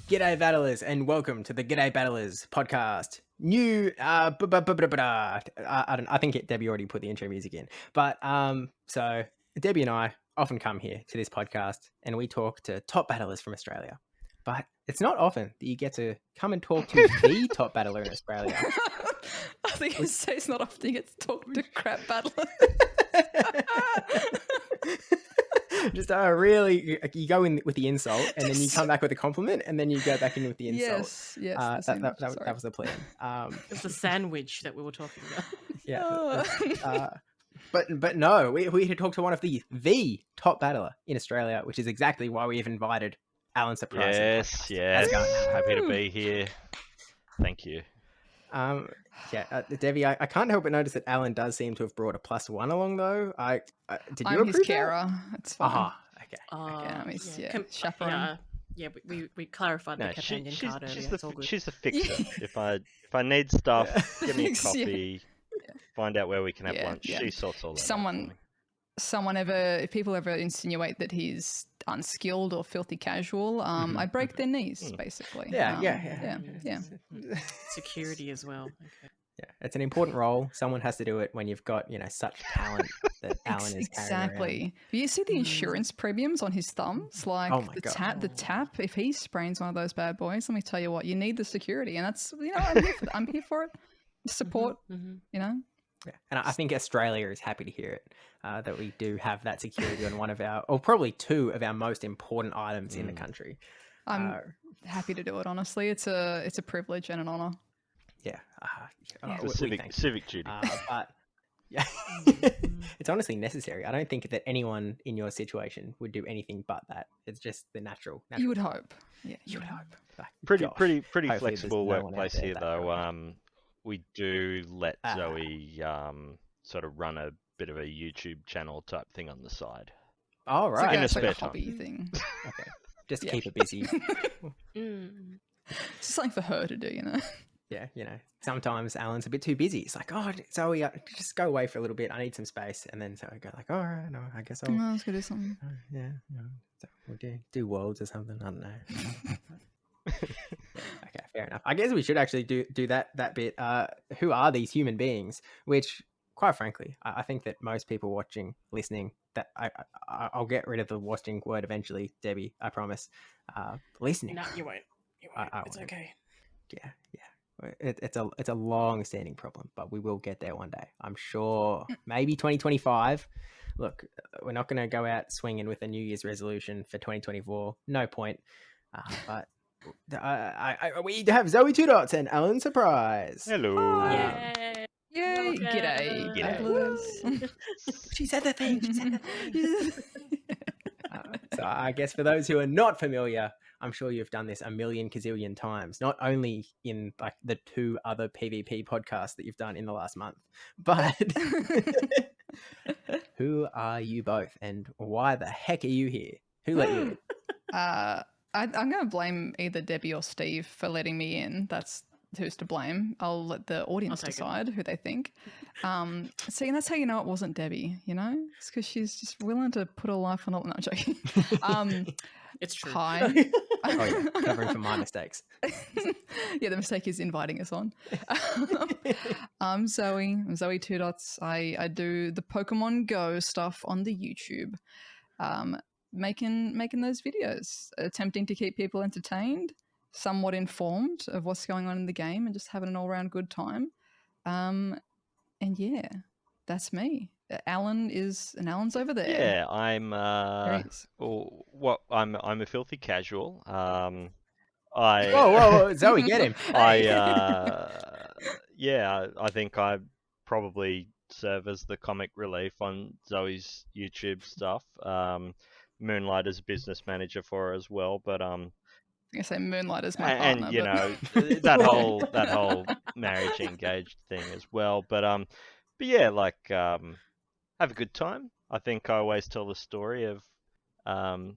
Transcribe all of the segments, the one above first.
G'day Battlers and welcome to the G'day Battlers podcast. New I think Debbie already put the intro music in. But so Debbie and I often come here to this podcast and we talk to top battlers from Australia. But it's not often that you get to come and talk to the top battler in Australia. I think you say it's not often you get to talk to crap battlers. Just really, you go in with the insult and then you come back with a compliment and then you go back in with the insult. Yes. That was the plan. It's the sandwich that we were talking about. Yeah. But no, we had to talk to one of the top battler in Australia, which is exactly why we've invited Alan Surprise. Yes. Happy to be here. Thank you. Debbie, I can't help but notice that Alan does seem to have brought a +1 along, though. Did you I'm his approve carer. It's fine. Okay. I'm his chaperone. Yeah, we clarified the companion card earlier. It's all good. She's the fixer. If I need stuff, give me a coffee. Find out where we can have lunch. She sorts all that. If people ever insinuate that he's unskilled or filthy casual, I break their knees, basically. Yeah. Security as well. Okay. Yeah, it's an important role. Someone has to do it when you've got, such talent that Alan is carrying around. Exactly. You see the insurance premiums on his thumbs? Like the tap, if he sprains one of those bad boys, let me tell you what, you need the security. And that's, I'm here for it. Support, Yeah. And I think Australia is happy to hear it, that we do have that security on one of our, or probably two of our most important items in the country. I'm happy to do it, honestly. It's a privilege and an honour. Yeah. It's a civic duty. But yeah, it's honestly necessary. I don't think that anyone in your situation would do anything but that. It's just the natural. You would hope. Yeah, you would hope. Like, pretty flexible workplace here, though. We do let Zoe sort of run a bit of a YouTube channel type thing on the side. Oh, right. In a spare hobby thing. Okay. Just keep it busy. It's something for her to do, Yeah, sometimes Alan's a bit too busy. It's like, oh, Zoe, just go away for a little bit. I need some space. And then Zoe go like, all right, no, I guess I'll... No, I was going to do something. So we'll do worlds or something. I don't know. Okay, fair enough. I guess we should actually do that bit. Who are these human beings? Which, quite frankly, I think that most people watching, listening, that I'll get rid of the watching word eventually, Debbie, I promise. Listening. No, you won't. It's okay. Yeah. It's a long-standing problem, but we will get there one day. I'm sure. Maybe 2025. Look, we're not going to go out swinging with a New Year's resolution for 2024. No point. But we have ZoëTwoDots and Alan Surprise. Hello. Yay! G'day. She said the thing. So I guess for those who are not familiar, I'm sure you've done this a million gazillion times, not only in like the 2 other PvP podcasts that you've done in the last month, but who are you both and why the heck are you here? Who let you in? I'm going to blame either Debbie or Steve for letting me in. That's who's to blame. I'll let the audience decide who they think. See, and that's how you know it wasn't Debbie, It's because she's just willing to put her life on the... No, I'm joking. It's true. Hi. Covering for my mistakes. Yeah, the mistake is inviting us on. I'm Zoe. I'm ZoëTwoDots. I do the Pokemon Go stuff on the YouTube. Making those videos, attempting to keep people entertained, somewhat informed of what's going on in the game, and just having an all-round good time. And yeah, that's me. Alan's over there. Yeah, I'm I'm a filthy casual. Whoa, Zoe, get him. I think I probably serve as the comic relief on Zoe's YouTube stuff. Moonlight as a business manager for her as well, but I say Moonlight is my partner, and that whole marriage engaged thing as well. But yeah, like have a good time. I think I always tell the story of when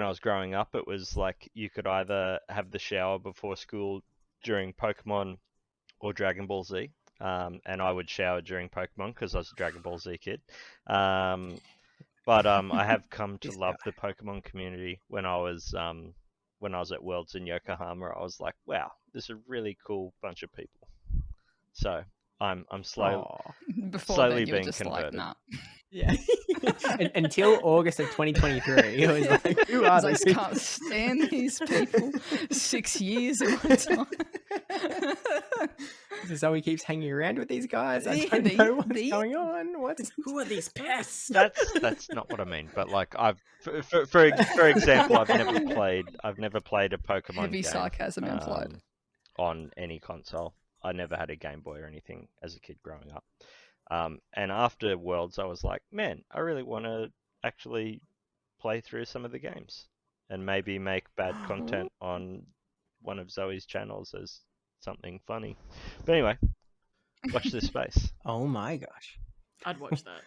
I was growing up. It was like you could either have the shower before school during Pokemon or Dragon Ball Z, and I would shower during Pokemon because I was a Dragon Ball Z kid. But I have come to love the Pokemon community when I was when I was at Worlds in Yokohama, I was like, wow, this is a really cool bunch of people. So I'm slowly Then, you being were just converted. Like, nah. Yeah. Until August of 2023, it was like, who are these people? I can't stand these people. 6 years in my time. Zoe keeps hanging around with these guys. I don't know what's going on. Who are these pests? That's not what I mean. But like, for example, I've never played a Pokemon Heavy game, sarcasm implied. On any console. I never had a Game Boy or anything as a kid growing up. And after Worlds, I was like, man, I really want to actually play through some of the games and maybe make bad content on one of Zoe's channels as something funny. But anyway, watch this space. Oh my gosh. I'd watch that.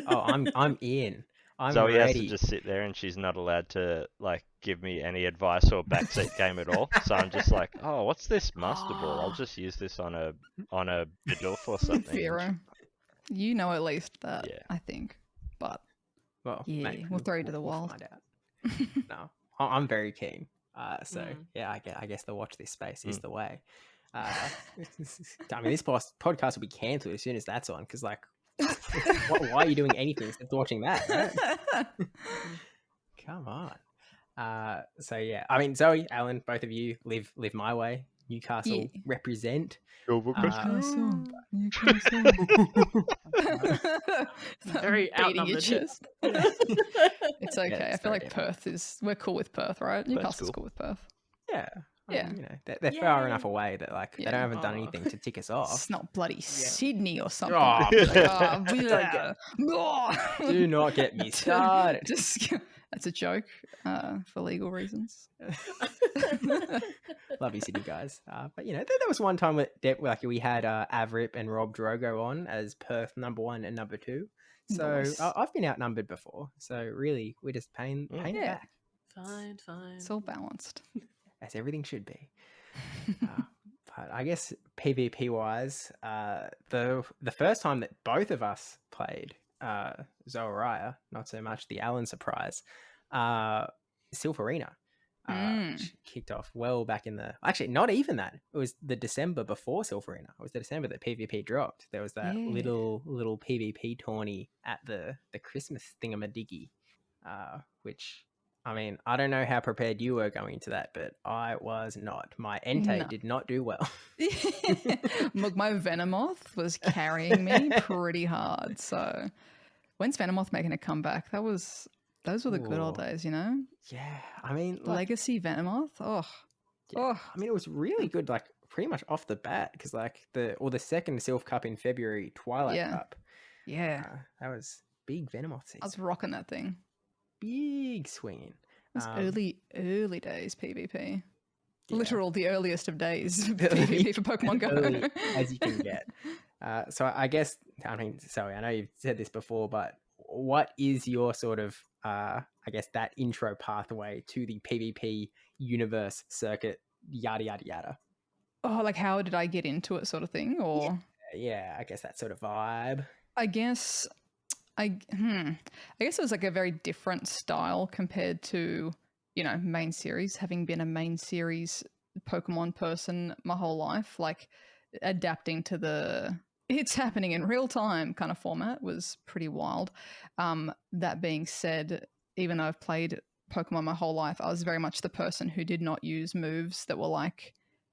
Oh, I'm in. I'm Zoe ready. has to just sit there and she's not allowed to like give me any advice or backseat game at all. So I'm just like, oh, what's this Master Ball? I'll just use this on a Bidoof or something. Vero, you know at least that, Yeah. I think. But Well, yeah, mate, we'll throw you to the we'll wall. find out. No, I'm very keen. Yeah, I guess the watch this space is the way. I mean, this podcast will be cancelled as soon as that's on because, like, why are you doing anything except watching that? Right? Come on. So yeah, I mean, Zoe, Alan, both of you live my way. Newcastle represent. Newcastle. Very outnumbered. It's okay. Yeah, I feel like Perth we're cool with Perth, right? Newcastle's cool with Perth. Yeah. Yeah. You know, they're far enough away that like they haven't done anything to tick us off. It's not bloody Sydney or something. Oh, Do not get me started. That's a joke for legal reasons. Love you, Sydney guys. But you know, there was one time like we had Avrip and Rob Drogo on as Perth number 1 and number 2. So Nice. I've been outnumbered before. So really, we're just paying it back. Fine. It's all balanced. As everything should be. But I guess PvP wise, the first time that both of us played Zoëraya, not so much the Alan surprise, Silpharina, which kicked off well back in actually not even that. It was the December before Silpharina. It was the December that PvP dropped. There was that little PvP tourney at the Christmas thingamadiggy, which, I mean, I don't know how prepared you were going into that, but I was not. My Entei did not do well. Look, my Venomoth was carrying me pretty hard. So when's Venomoth making a comeback? Those were the good old days, you know? Yeah, I mean, Legacy Venomoth. I mean, it was really good, like pretty much off the bat, because like the second Sylph Cup in February, Twilight Cup. Yeah, that was big Venomoth season. I was rocking that thing. Big swinging. It was early days PvP. Literal the earliest of days PvP for Pokemon Go. Early as you can get. So I guess, I mean, sorry, I know you've said this before, but what is your sort of, I guess, that intro pathway to the PvP universe circuit, yada, yada, yada? Oh, like how did I get into it sort of thing? Or yeah, I guess that sort of vibe. I guess it was like a very different style compared to, you know, main series, having been a main series Pokemon person my whole life. Like adapting to the it's happening in real time kind of format was pretty wild. That being said, even though I've played Pokemon my whole life, I was very much the person who did not use moves that were like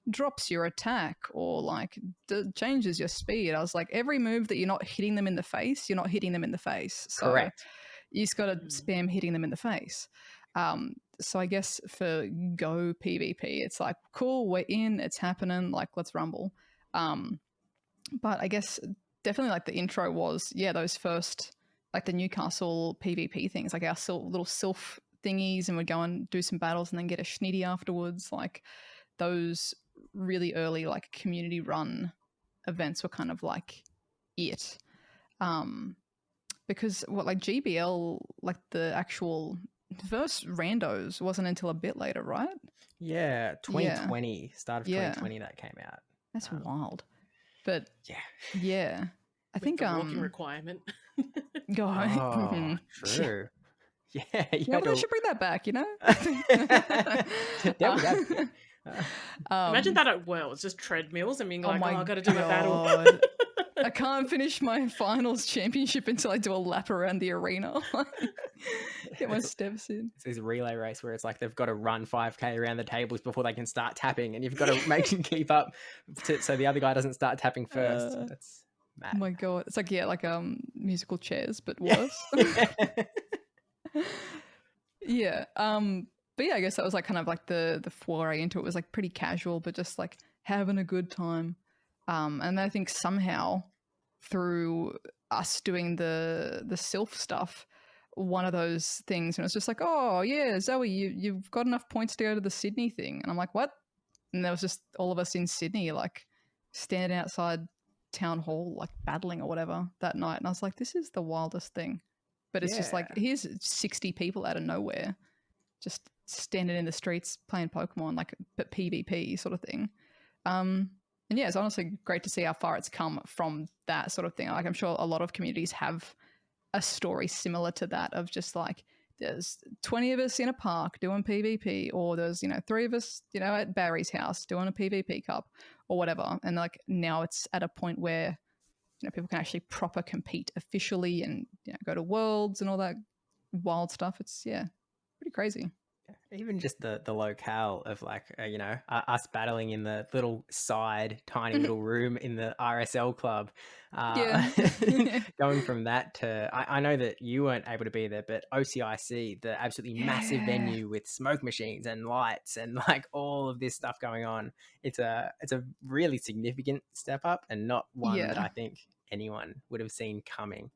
drops your attack or like changes your speed. I was like, every move that you're not hitting them in the face, you're not hitting them in the face. So correct. You just got to spam hitting them in the face. So I guess for Go PvP, it's like, cool, we're in, it's happening, like, let's rumble. But I guess definitely like the intro was, those first, like the Newcastle PvP things, like our little Sylph thingies, and we'd go and do some battles and then get a Schnitty afterwards. Like those really early like community run events were kind of like it. Because like GBL, like the actual first randos wasn't until a bit later, right? Yeah, 2020, start of 2020 that came out. That's wild. But I think the walking requirement. Oh, true. Yeah, but I should bring that back, you know? Imagine that at Worlds, just treadmills and being like, I got to do a battle. I can't finish my finals championship until I do a lap around the arena. Get my steps in. It's this relay race where it's like they've got to run 5k around the tables before they can start tapping, and you've got to make them keep up so the other guy doesn't start tapping first. That's mad. Oh my god, it's like musical chairs, but worse. Yeah. But yeah, I guess that was like kind of like the foray into it was like pretty casual, but just like having a good time. And I think somehow through us doing the Sylph stuff, one of those things, and it's just like, oh yeah, Zoe, you've got enough points to go to the Sydney thing, and I'm like, what? And there was just all of us in Sydney, like standing outside town hall, like battling or whatever that night, and I was like, this is the wildest thing. But it's just like, here's 60 people out of nowhere, just standing in the streets playing Pokemon, like but PvP sort of thing. And yeah, it's honestly great to see how far it's come from that sort of thing. Like I'm sure a lot of communities have a story similar to that of just like there's 20 of us in a park doing PvP, or there's 3 of us at Barry's house doing a PvP cup or whatever. And like now it's at a point where people can actually proper compete officially and go to Worlds and all that wild stuff. It's pretty crazy. Even just the locale of like us battling in the little side tiny little room in the RSL club, going from that to I know that you weren't able to be there, but OCIC, the absolutely massive venue with smoke machines and lights and like all of this stuff going on, it's a really significant step up, and not one that I think anyone would have seen coming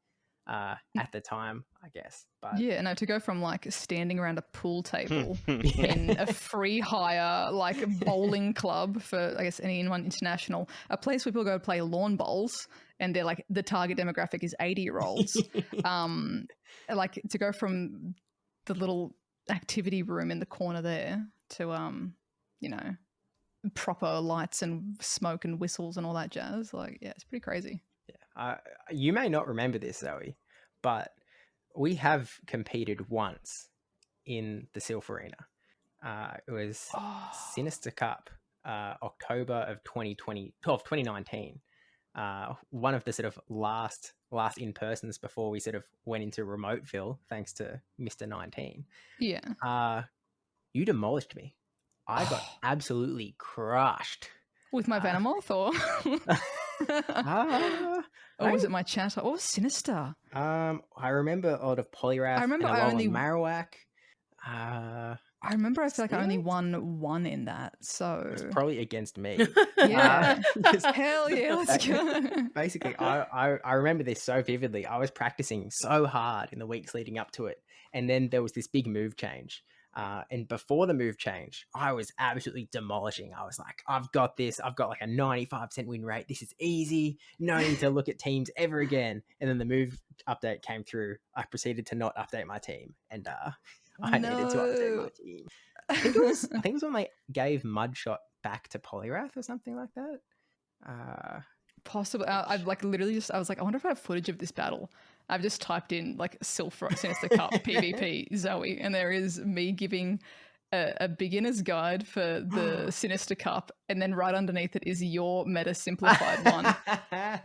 at the time, I guess. But to go from like standing around a pool table in a free hire like bowling club for I guess anyone international, a place where people go to play lawn bowls and they're like the target demographic is 80-year-olds, like to go from the little activity room in the corner there to proper lights and smoke and whistles and all that jazz, like it's pretty crazy. You may not remember this, Zoe, but we have competed once in the Sylph Arena. It was Sinister Cup, October of 2019. One of the sort of last in-persons before we sort of went into Remoteville, thanks to Mr. 19. Yeah. You demolished me. I got absolutely crushed. With my Venomoth or... or was it my chatter? What was Sinister? I remember a lot of Poliwrath. I remember I only Marowak. I remember I feel like I only won one in that, so it was probably against me. Yeah. Hell yeah, let's go. Basically, I remember this so vividly. I was practicing so hard in the weeks leading up to it, and then there was this big move change. And before the move change, I was absolutely demolishing. I was like, I've got this. I've got like a 95% win rate. This is easy. No need to look at teams ever again. And then the move update came through. I proceeded to not update my team. And I needed to update my team. I think it was when they gave Mudshot back to Poliwrath or something like that. Possible. I've like literally just, I was like, I wonder if I have footage of this battle. I've just typed in like Sinister Cup PvP Zoe, and there is me giving a beginner's guide for the Sinister Cup, and then right underneath it is your meta simplified one.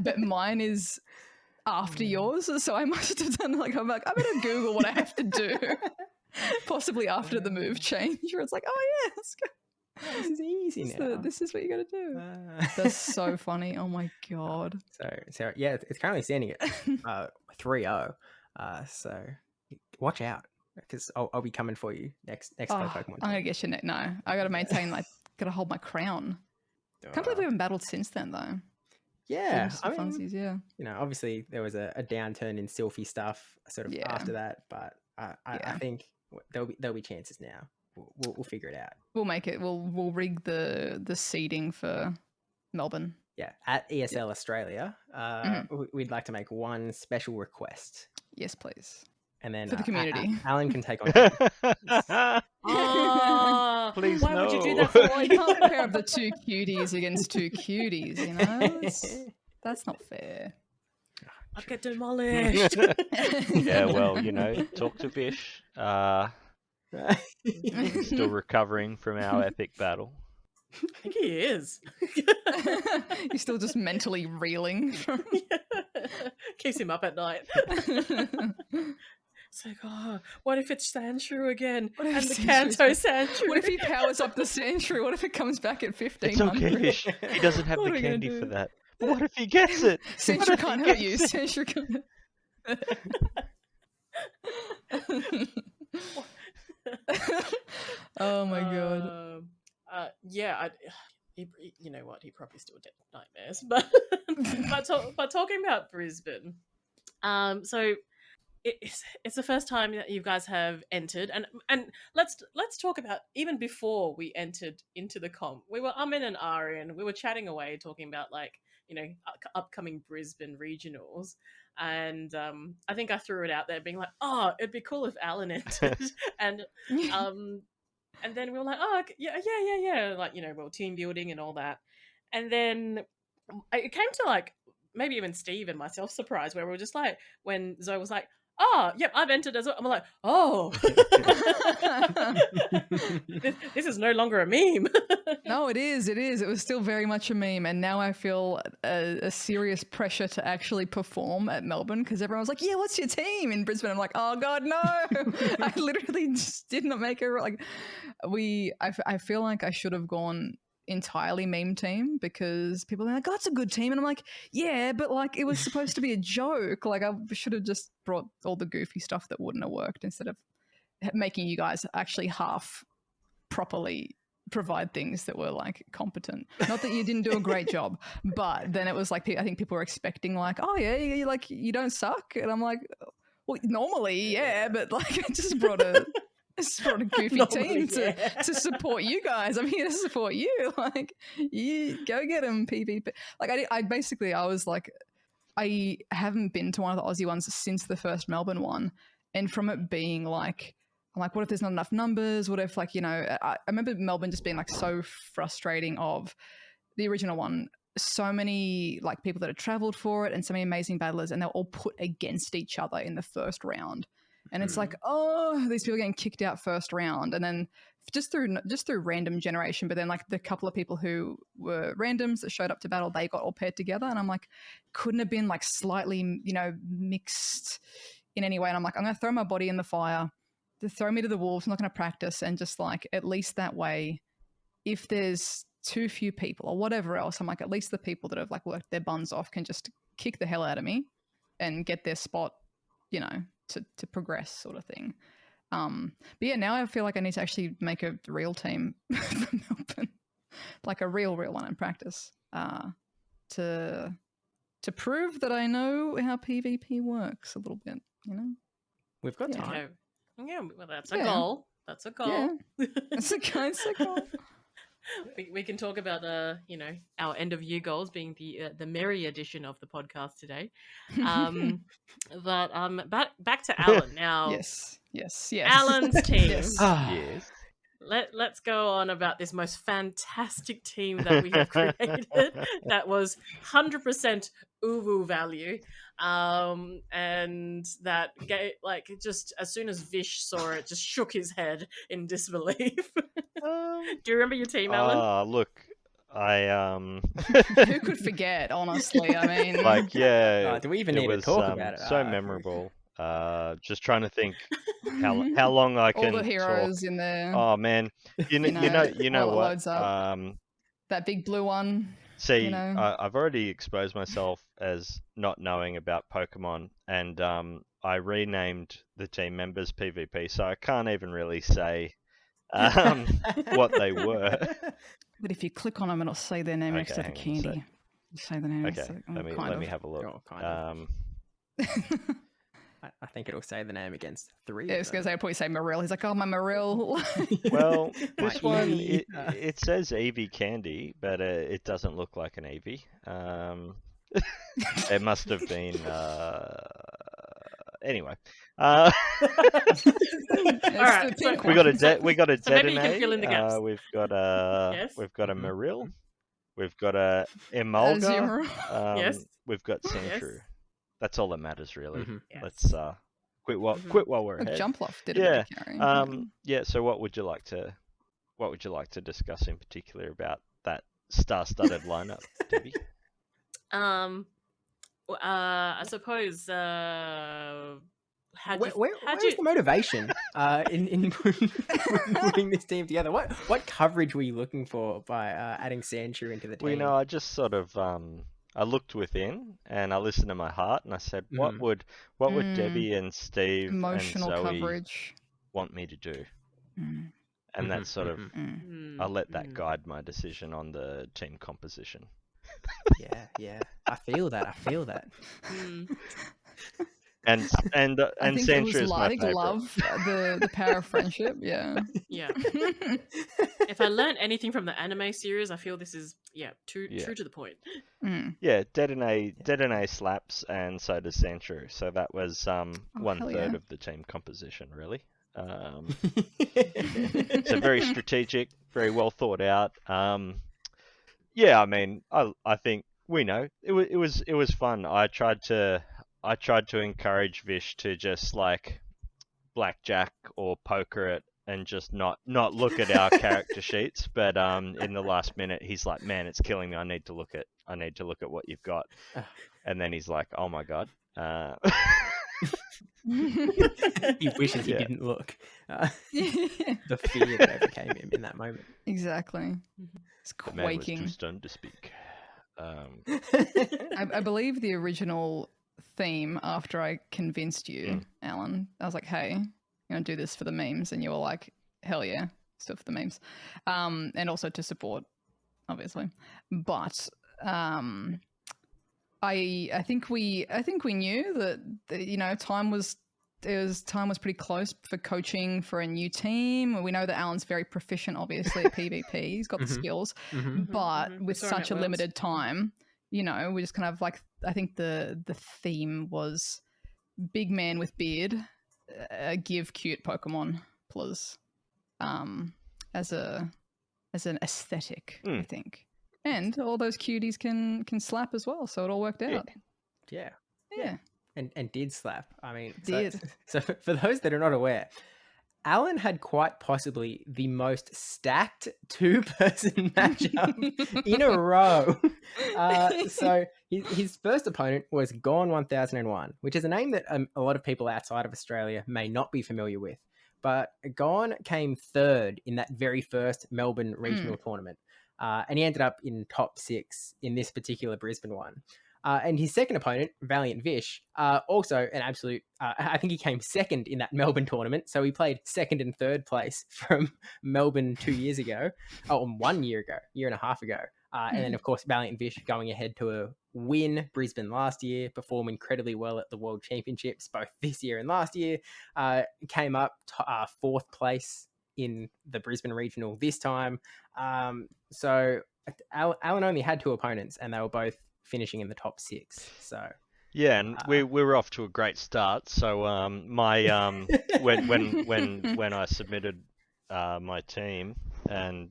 But mine is after yours, so I must have done like, I'm gonna Google what I have to do. Possibly after the move change, where it's like, oh yeah, let's go. This is easy now. This is what you got to do. That's so funny. Oh my god. So yeah, it's currently standing at 3-0. So watch out, because I'll be coming for you next Pokemon. I'm gonna get you next. No, I got to maintain. Like, got to hold my crown. Can't believe we haven't battled since then, though. Yeah, funsies, yeah. Obviously there was a downturn in Sylphie stuff sort of after that, but I think there'll be chances now. We'll figure it out. We'll make it. We'll rig the seeding for Melbourne. Yeah, at ESL Australia, we'd like to make one special request. Yes, please. And then for the community, Alan can take on. Please, why would you do that? Well, you can't compare the two cuties against two cuties. That's not fair. I'd get demolished. Yeah, well, talk to Vish. Still recovering from our epic battle. I think he is. You're still just mentally reeling. Keeps him up at night. It's like, what if it's Sandshrew again? And the Kanto Sandshrew. What if he powers up the Sandshrew? What if it comes back at 1500? It's okay, Vish. He doesn't have the candy for that. But what if he gets it? Sandshrew can't hurt you. Sandshrew can't. Oh my god. You know what? He probably still did nightmares, but but talking about Brisbane, so it's the first time that you guys have entered, and let's talk about even before we entered into the comp. We were in and Arian. We were chatting away, talking about upcoming Brisbane Regionals. And I think I threw it out there being like, it'd be cool if Alan entered. And then we were like, yeah. Like, we were team building and all that. And then it came to maybe even Steve and myself surprised, where we were just like, when Zoe was like, yep, I've entered as well. I'm like, this is no longer a meme. No, it is. It was still very much a meme. And now I feel a serious pressure to actually perform at Melbourne, because everyone was like, yeah, what's your team in Brisbane? I'm like, oh God, no. I literally just did not make it. I feel like I should have gone entirely meme team, because people are like, it's a good team. And I'm like, yeah, but it was supposed to be a joke. I should have just brought all the goofy stuff that wouldn't have worked, instead of making you guys actually half properly provide things that were competent. Not that you didn't do a great job, but then it was I think people were expecting you don't suck. And I'm like, well, normally, yeah, but I just brought a goofy team to support you guys. I'm here to support you. You go get them, PvP. I haven't been to one of the Aussie ones since the first Melbourne one. And from it being I'm like, what if there's not enough numbers? What if I remember Melbourne just being so frustrating of the original one. So many people that had traveled for it, and so many amazing battlers, and they're all put against each other in the first round. And it's these people getting kicked out first round, and then just through random generation. But then the couple of people who were randoms that showed up to battle, they got all paired together. And I'm like, couldn't have been slightly mixed in any way. And I'm like, I'm going to throw my body in the fire, to throw me to the wolves. I'm not going to practice, and just at least that way, if there's too few people or whatever else, I'm like, at least the people that have worked their buns off can just kick the hell out of me and get their spot, to progress, sort of thing. But yeah, now I feel like I need to actually make a real team for Melbourne, a real one in practice, to prove that I know how PvP works a little bit. We've got time. Yeah, well, that's a goal. That's a goal. Yeah. That's a goal. We can talk about our end of year goals being the merry edition of the podcast today. But back to Alan now. Yes. Alan's team. Yes. Let's go on about this most fantastic team that we have created. That was 100% uwu value, and that just as soon as Vish saw it, just shook his head in disbelief. Do you remember your team, Alan? Look, who could forget? Honestly, I mean, do we even need to talk about it? So memorable. Just trying to think how long I can all the heroes talk. In there. Oh man, you know what? That big blue one. See, I've already exposed myself as not knowing about Pokemon, and I renamed the team members PvP, so I can't even really say what they were. But if you click on them, it'll say their name next to the candy. Say the name. Okay, let me have a look. I think it'll say the name against 3. Yeah, I was going to say, I'll probably say Marill. He's like, oh, my Marill. Well, this one, it says Eevee Candy, but it doesn't look like an Eevee. It must have been... Anyway. All right, we got a Detonate. So maybe you can fill in the gaps. We've got a Marill. We've got a Emolga. Yes. We've got Sandshrew. That's all that matters, really. Mhm. Yes. Let's quit while we're Look, ahead. Jump Off did Yeah. a bit of carrying. Yeah. So what would you like to discuss in particular about that star-studded lineup, Debbie? I suppose. Where's the motivation in putting this team together? What coverage were you looking for by adding Sancho into the team? Well, I just sort of I looked within and I listened to my heart and I said, what would Debbie and Steve Emotional and Zoe coverage want me to do? Mm. And that's sort of I let that Mm. guide my decision on the team composition. Yeah. I feel that. Mm. And I think it was Sancho is my like favorite. love, the power of friendship. Yeah. Yeah. If I learned anything from the anime series, I feel this is true to the point. Mm. Yeah, Dedenne slaps, and so does Sancho. So that was 1/3 yeah. of the team composition, really. So very strategic, very well thought out. Yeah, I mean, I think we know it was fun. I tried to encourage Vish to just like blackjack or poker it and just not look at our character sheets. But in the last minute, he's like, "Man, it's killing me. I need to look at what you've got." And then he's like, "Oh my god." He wishes he didn't look. The fear that overcame him in that moment. Exactly. It's The man was quaking. too stunned to speak. I believe the original theme, after I convinced you, Alan, I was like, hey, I'm going to do this for the memes. And you were like, hell yeah, still for the memes. And also to support, obviously. But I think we knew that time was pretty close for coaching for a new team. We know that Alan's very proficient, obviously, at PvP. He's got the skills, but with such a limited time, we just kind of like, I think the theme was big man with beard, give cute Pokemon, plus, as an aesthetic, I think. And all those cuties can slap as well, so it all worked out. Yeah. Yeah. And did slap. I mean, Did. So for those that are not aware, Alan had quite possibly the most stacked two-person matchup in a row. So his first opponent was Gone 1001, which is a name that a lot of people outside of Australia may not be familiar with. But Gone came third in that very first Melbourne Regional tournament. And he ended up in top 6 in this particular Brisbane one. And his second opponent, Valiant Vish, also an absolute, I think he came second in that Melbourne tournament. So he played second and third place from Melbourne 2 years ago, 1 year ago, year and a half ago. And then, of course, Valiant Vish going ahead to win Brisbane last year, perform incredibly well at the World Championships, both this year and last year. Came up 4th place in the Brisbane Regional this time. So Alan only had 2 opponents, and they were both finishing in the top 6. So yeah, and we were off to a great start. So my when I submitted my team and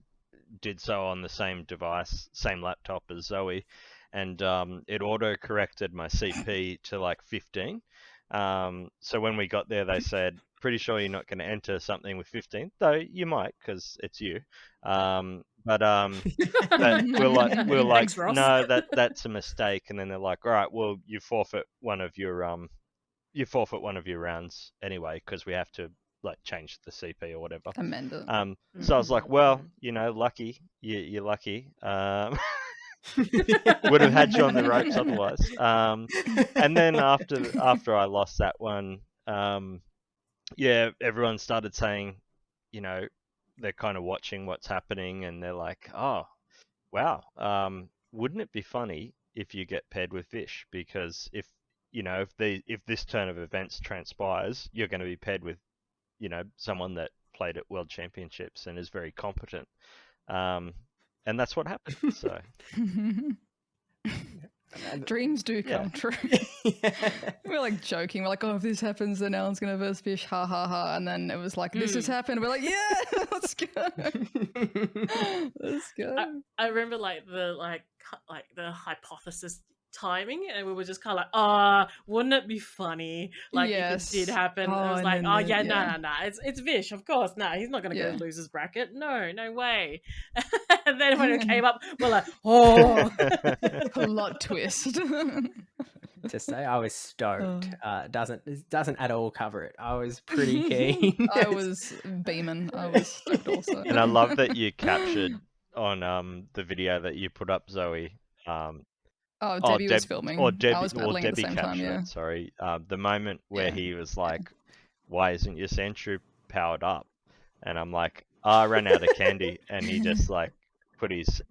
did so on the same device, same laptop as Zoe, and it auto corrected my CP to like 15. So when we got there, they said, "Pretty sure you're not going to enter something with 15, though you might because it's you." But we're like, Thanks, Ross. no, that's a mistake. And then they're like, all right, well, you forfeit one of your rounds anyway because we have to like change the CP or whatever. Amend it. So I was like, well, lucky, you're lucky. Would have had you on the ropes otherwise. And then after I lost that one, everyone started saying, they're kind of watching what's happening and they're like, oh, wow, wouldn't it be funny if you get paired with Vish? Because if this turn of events transpires, you're going to be paired with, someone that played at World Championships and is very competent. And that's what happened. So dreams do come true. We're like joking. We're like, oh, if this happens, then Alan's gonna verse Fish, ha ha ha. And then it was like, this has happened. We're like, yeah, let's go. Let's go. I remember like the hypothesis timing, and we were just kind of like, wouldn't it be funny, like if it did happen? I was and like, then no, it's Vish, of course, no, he's not gonna go losers bracket, no way. And then when it came up, we're like, plot twist. To say I was stoked doesn't at all cover it. I was pretty keen. I was beaming. I was stoked also. And I love that you captured on the video that you put up, Zoe. Debbie was filming. I was battling Debbie at the same time, captured it, sorry. The moment where he was like, "Why isn't your Sandshrew powered up?" And I'm like, "I ran out of candy," and he just like put his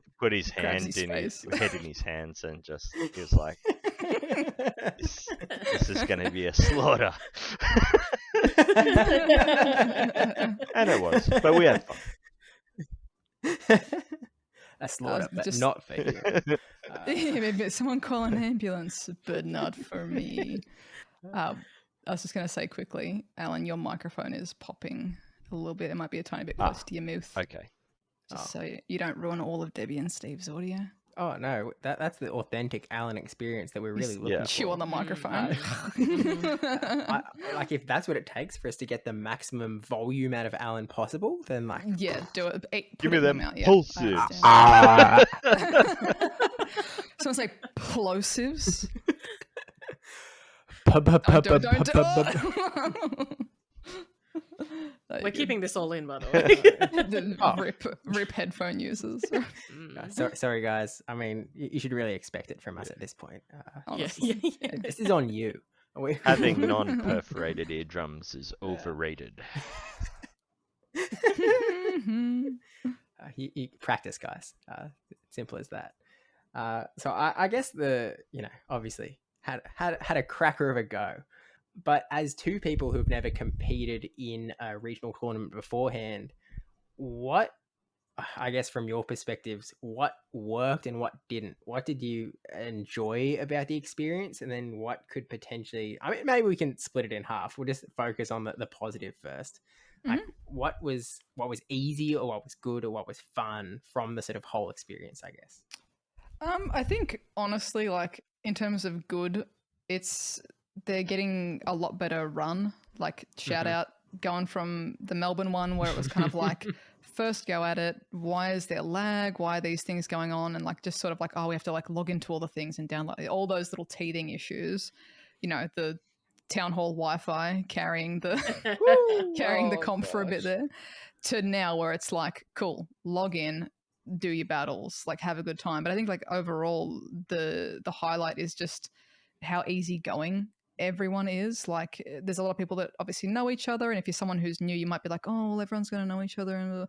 hand in his head in his hands and just he was like, "This is going to be a slaughter." And it was, but we had fun. A slaughter, but not for you. Maybe someone call an ambulance, but not for me. I was just going to say quickly, Alan, your microphone is popping a little bit. It might be a tiny bit close to your mouth. Okay. Just so you don't ruin all of Debbie and Steve's audio. Oh no, that's the authentic Alan experience that we're really looking for. Chew on the microphone. Like if that's what it takes for us to get the maximum volume out of Alan possible, then like do it. Give me them out, pulses. Someone say plosives. We're keeping this all in, by the way. Rip headphone users. Sorry, guys. I mean, you should really expect it from us at this point. Yeah. This is on you. Having non-perforated eardrums is overrated. You practice, guys. Simple as that. So I guess obviously had a cracker of a go. But as two people who've never competed in a regional tournament beforehand, what, I guess from your perspectives, what worked and what didn't? What did you enjoy about the experience? And then what could potentially, I mean, maybe we can split it in half. We'll just focus on the positive first. Like what was easy or what was good or what was fun from the sort of whole experience, I guess? I think honestly, like in terms of good, they're getting a lot better run. Like shout out going from the Melbourne one where it was kind of like first go at it. Why is there lag? Why are these things going on? And like just sort of like, we have to like log into all the things and download all those little teething issues. You know, the town hall Wi-Fi carrying the the comp for a bit there. To now where it's like, cool, log in, do your battles, like have a good time. But I think like overall the highlight is just how easygoing everyone is. Like there's a lot of people that obviously know each other, and if you're someone who's new you might be like, oh well, everyone's going to know each other, and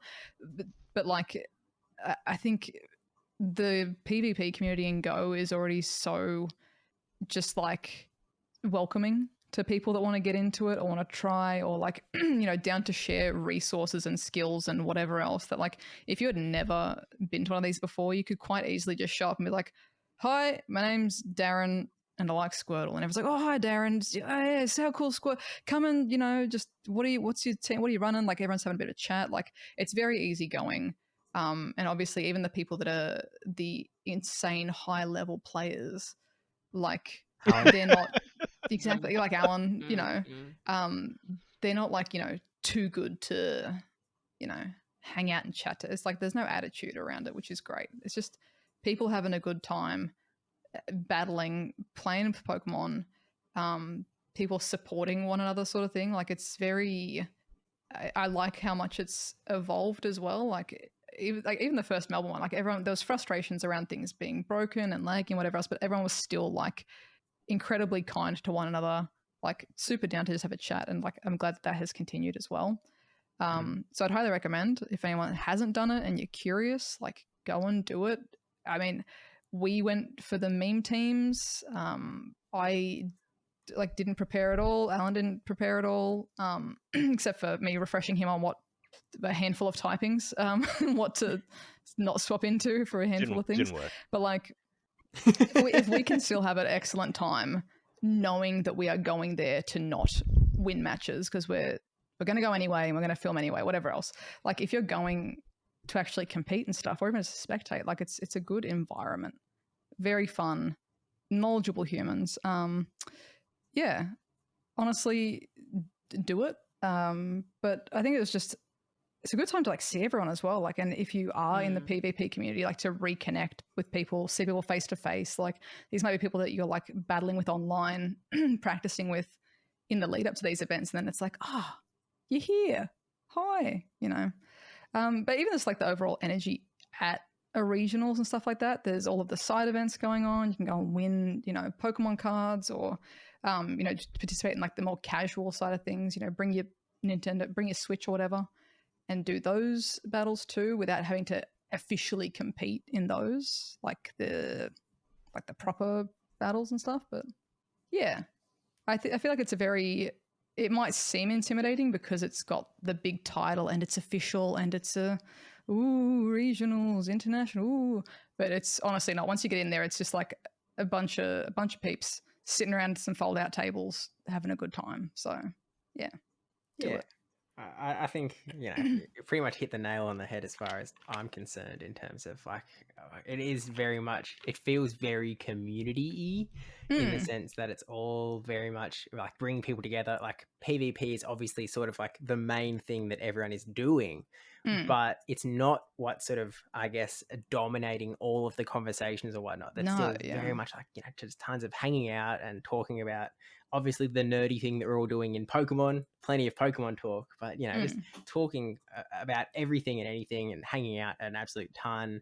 but like I think the PvP community in Go is already so just like welcoming to people that want to get into it or want to try, or like down to share resources and skills and whatever else, that like if you had never been to one of these before, you could quite easily just show up and be like, hi, my name's Darren and I like Squirtle, and everyone's like, oh hi Darren, yeah, so cool Squirt, come and just what's your team, what are you running, like everyone's having a bit of chat, like it's very easygoing. And obviously even the people that are the insane high level players, like they're not exactly like Alan, they're not like too good to hang out and chat to. It's like there's no attitude around it, which is great. It's just people having a good time, battling, playing Pokemon, people supporting one another sort of thing. Like it's very, I like how much it's evolved as well. Like even the first Melbourne one, like everyone, there was frustrations around things being broken and lagging and whatever else, but everyone was still like incredibly kind to one another, like super down to just have a chat. And like I'm glad that has continued as well. So I'd highly recommend, if anyone hasn't done it and you're curious, like go and do it. I mean, we went for the meme teams. I didn't prepare at all. Alan didn't prepare at all, except for me refreshing him on a handful of typings, what to not swap into for a handful of things. Didn't work. But like, if we can still have an excellent time knowing that we are going there to not win matches because we're going to go anyway and we're going to film anyway, whatever else. Like if you're going to actually compete and stuff, or even to spectate, like it's a good environment, very fun. knowledgeable humans. Yeah, honestly, do it. But I think it's a good time to like see everyone as well. Like, and if you are in the PvP community, like to reconnect with people, see people face to face. Like, these might be people that you're like battling with online, practicing with in the lead up to these events, and then it's like, you're here, hi, you know. But even just like the overall energy at a regionals and stuff like that. There's all of the side events going on. You can go and win, you know, Pokemon cards, or you know, just participate in like the more casual side of things. You know, bring your Nintendo, bring your Switch or whatever, and do those battles too without having to officially compete in those, like the proper battles and stuff. But yeah, I feel like it might seem intimidating because it's got the big title and it's official and it's regionals, international, but it's honestly not. Once you get in there, it's just like a bunch of peeps sitting around some fold out tables having a good time. So yeah, do it. I think, you know, you pretty much hit the nail on the head as far as I'm concerned, in terms of like, it is very much, it feels very community-y in the sense that it's all very much like bringing people together. Like PvP is obviously sort of like the main thing that everyone is doing, but it's not what sort of, I guess, dominating all of the conversations or whatnot. That's still very much like, you know, just tons of hanging out and talking about obviously the nerdy thing that we're all doing in Pokemon, plenty of Pokemon talk, but, you know, just talking about everything and anything and hanging out an absolute ton.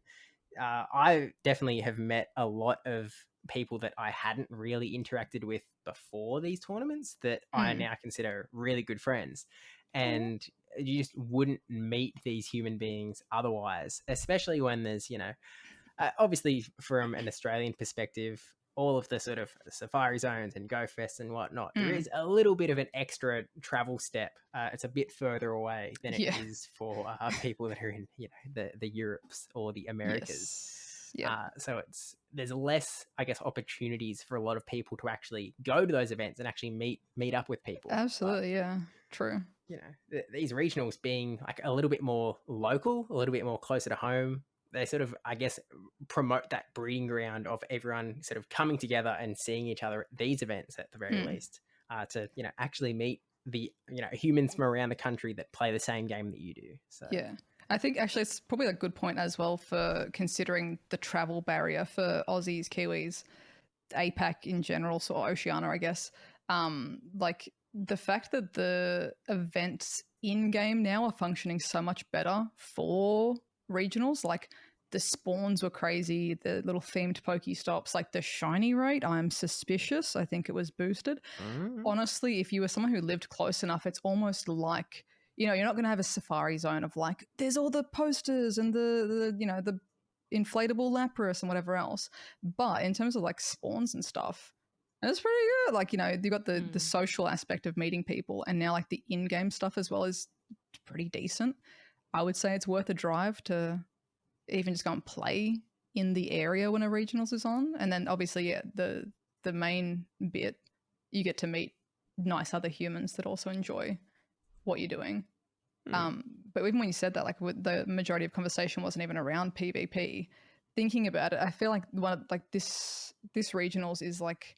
I definitely have met a lot of people that I hadn't really interacted with before these tournaments that I now consider really good friends. And you just wouldn't meet these human beings otherwise, especially when there's, you know, obviously from an Australian perspective, all of the sort of safari zones and Go Fest and whatnot, there is a little bit of an extra travel step. It's a bit further away than it is for people that are in, you know, the Europes or the Americas. So there's less, I guess, opportunities for a lot of people to actually go to those events and actually meet up with people. Absolutely, yeah, true. You know, these regionals being like a little bit more local, a little bit more closer to home, they sort of, I guess, promote that breeding ground of everyone sort of coming together and seeing each other at these events at the very least, to, you know, actually meet the, you know, humans from around the country that play the same game that you do. So yeah, I think actually it's probably a good point as well for considering the travel barrier for Aussies, Kiwis, APAC in general, so Oceania, I guess. Like the fact that the events in game now are functioning so much better for regionals, like the spawns were crazy, the little themed Pokestops, like the shiny rate, I'm suspicious. I think it was boosted. Honestly, if you were someone who lived close enough, it's almost like, you know, you're not going to have a safari zone of like, there's all the posters and the you know, the inflatable Lapras and whatever else. But in terms of like spawns and stuff, it's pretty good. Like, you know, you got the social aspect of meeting people, and now like the in-game stuff as well is pretty decent. I would say it's worth a drive to even just go and play in the area when a regionals is on. And then obviously, yeah, the main bit, you get to meet nice other humans that also enjoy what you're doing. But even when you said that, like the majority of conversation wasn't even around PvP, thinking about it, I feel like this regionals is like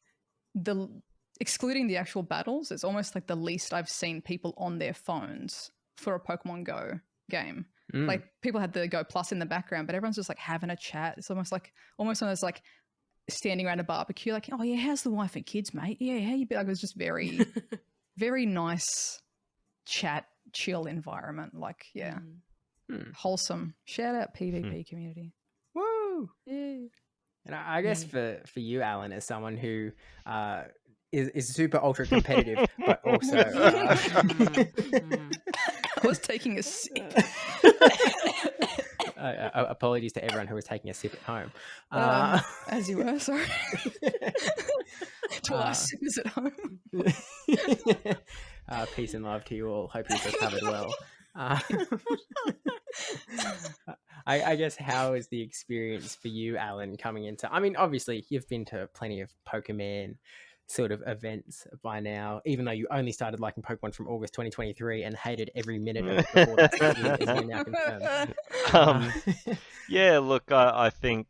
excluding the actual battles, it's almost like the least I've seen people on their phones for a Pokemon Go game. Like people had the Go Plus in the background, but everyone's just like having a chat. It's almost one of those like standing around a barbecue, like, oh yeah, how's the wife and kids, mate? Yeah, how you been? Like, it was just very, very nice chat, chill environment. Like, yeah, wholesome. Shout out PvP community. Woo! Yeah. And I guess for you, Alan, as someone who is super ultra competitive, but also I was taking a sip. Apologies to everyone who was taking a sip at home. As you were, sorry. Twice sippers at home. Peace and love to you all. Hope you've recovered well. I guess, how is the experience for you, Alan, coming into... I mean, obviously, you've been to plenty of Pokemon sort of events by now, even though you only started liking Pokemon from August 2023 and hated every minute of it before that, as we now confirm. Yeah, look, I think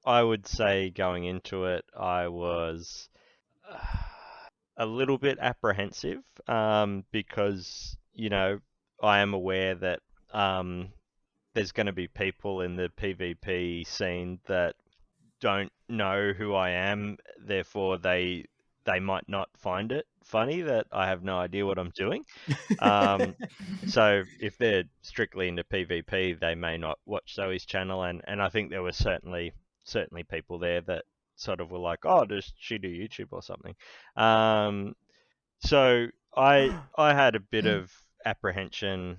I would say going into it, I was a little bit apprehensive, because, you know, I am aware that there's going to be people in the PvP scene that don't know who I am, therefore they might not find it funny that I have no idea what I'm doing. So if they're strictly into PvP, they may not watch Zoe's channel, and I think there were certainly people there that sort of were like, oh, does she do YouTube or something? So I had a bit of apprehension,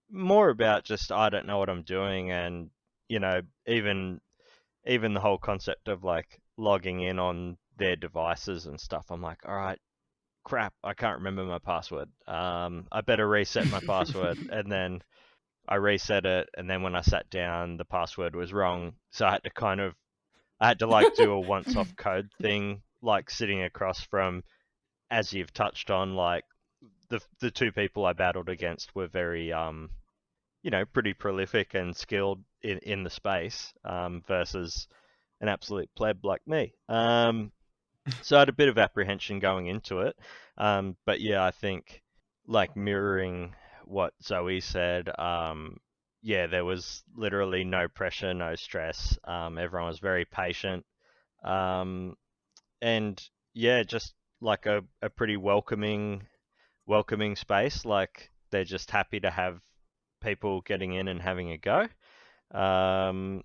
more about just I don't know what I'm doing, and you know, even the whole concept of like logging in on their devices and stuff. I'm like, all right, crap, I can't remember my password. I better reset my password. And then I reset it, and then when I sat down, the password was wrong. So I had to like do a once off code thing, like sitting across from, as you've touched on, like the two people I battled against were very you know, pretty prolific and skilled in the space, versus an absolute pleb like me. So I had a bit of apprehension going into it. But yeah, I think like mirroring what Zoe said, yeah, there was literally no pressure, no stress. Everyone was very patient. And yeah, just like a pretty welcoming space. Like they're just happy to have people getting in and having a go. And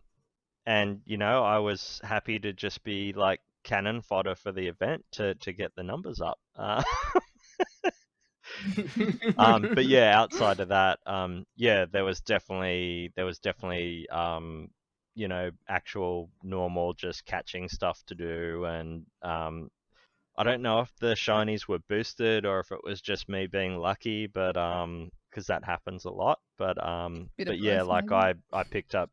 you know, I was happy to just be like cannon fodder for the event to get the numbers up. But yeah, outside of that, yeah, there was definitely you know, actual normal just catching stuff to do, and I don't know if the shinies were boosted or if it was just me being lucky, but because that happens a lot. But yeah, both, like maybe. I picked up,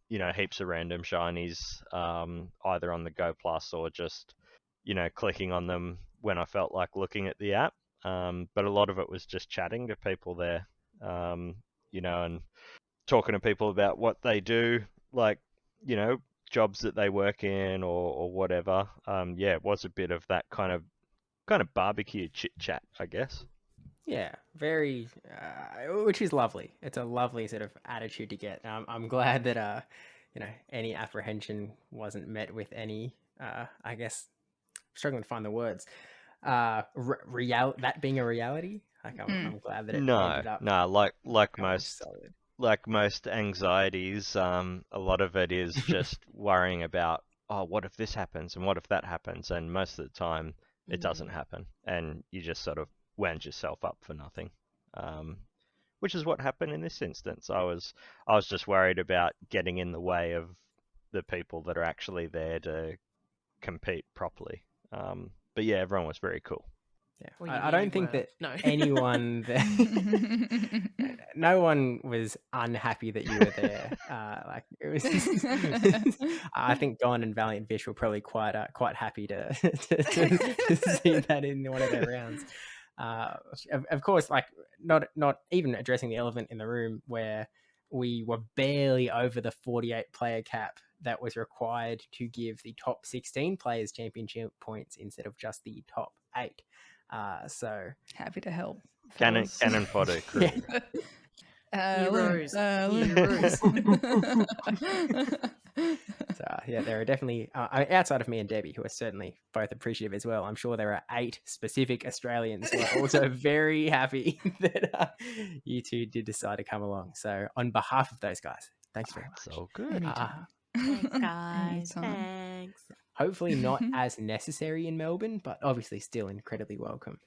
you know, heaps of random shinies, either on the Go Plus or just, you know, clicking on them when I felt like looking at the app. But a lot of it was just chatting to people there, you know, and talking to people about what they do, like, you know, jobs that they work in or whatever. Yeah, it was a bit of that kind of barbecue chit chat, I guess. Yeah, very, which is lovely. It's a lovely sort of attitude to get. I'm glad that, you know, any apprehension wasn't met with any, I guess, struggling to find the words, that being a reality. Like, I'm glad that it No, ended up no, like going solid. most anxieties, a lot of it is just worrying about, oh, what if this happens and what if that happens, and most of the time it doesn't happen, and you just sort of wound yourself up for nothing. Which is what happened in this instance. I was just worried about getting in the way of the people that are actually there to compete properly. But yeah, everyone was very cool. Yeah, Well, I don't think were. that No. anyone no one was unhappy that you were there. Like it was, I think Gon and Valiant Vish were probably quite happy to see that in one of their rounds. Of course, like not even addressing the elephant in the room, where we were barely over the 48 player cap that was required to give the top 16 players championship points instead of just the top 8. So Happy to help. Cannon fellas. fodder crew. Heroes. So yeah, there are definitely outside of me and Debbie, who are certainly both appreciative as well. I'm sure there are 8 specific Australians who are also very happy that you two did decide to come along. So on behalf of those guys, thanks very much. So good. Anytime. Thanks, guys. Anytime. Thanks. Hopefully not as necessary in Melbourne, but obviously still incredibly welcome.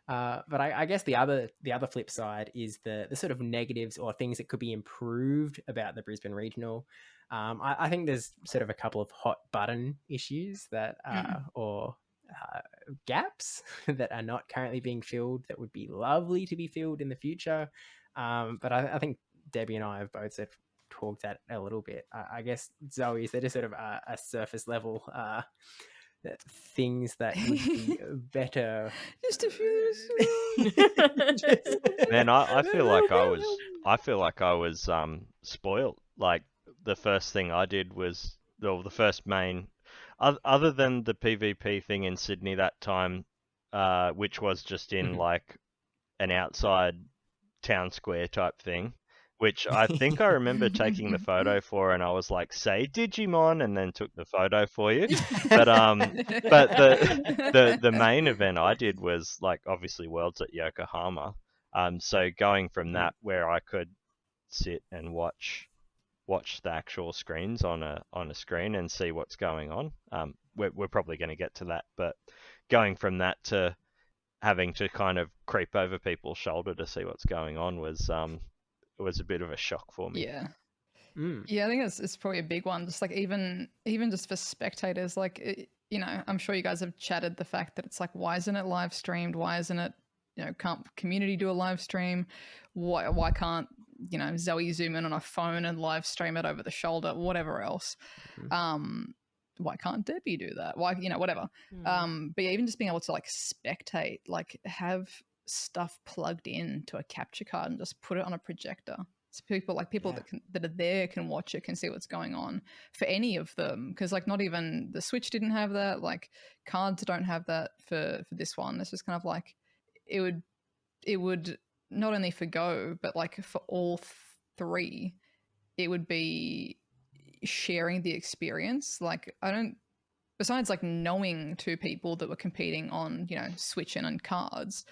But I guess the other flip side is the sort of negatives or things that could be improved about the Brisbane Regional. I think there's sort of a couple of hot button issues that or gaps that are not currently being filled that would be lovely to be filled in the future. But I think Debbie and I have both sort of talked at a little bit. I guess Zoe, is there just sort of a surface level things that would be better? Just a few. Man, I feel like I was spoiled. Like the first thing I did was the first main, other than the PvP thing in Sydney that time, which was just in like an outside town square type thing, which I think I remember taking the photo for, and I was like, "Say Digimon," and then took the photo for you. But the main event I did was like obviously Worlds at Yokohama. So going from that, where I could sit and watch the actual screens on a screen and see what's going on. We're probably going to get to that, but going from that to having to kind of creep over people's shoulder to see what's going on was a bit of a shock for me. Yeah. Yeah, I think it's probably a big one. Just like even just for spectators, like you know, I'm sure you guys have chatted the fact that it's like, why isn't it live streamed? Why isn't it, you know, can't community do a live stream? Why can't, you know, Zoe zoom in on a phone and live stream it over the shoulder? Whatever else. Why can't Debbie do that? Why, you know, whatever. But even just being able to like spectate, like have stuff plugged in to a capture card and just put it on a projector. So people that are there can watch it, can see what's going on for any of them. Because like not even the Switch didn't have that. Like cards don't have that for this one. It's just kind of like it would not only for Go, but like for all three, it would be sharing the experience. Like besides like knowing two people that were competing on, you know, Switch and on cards,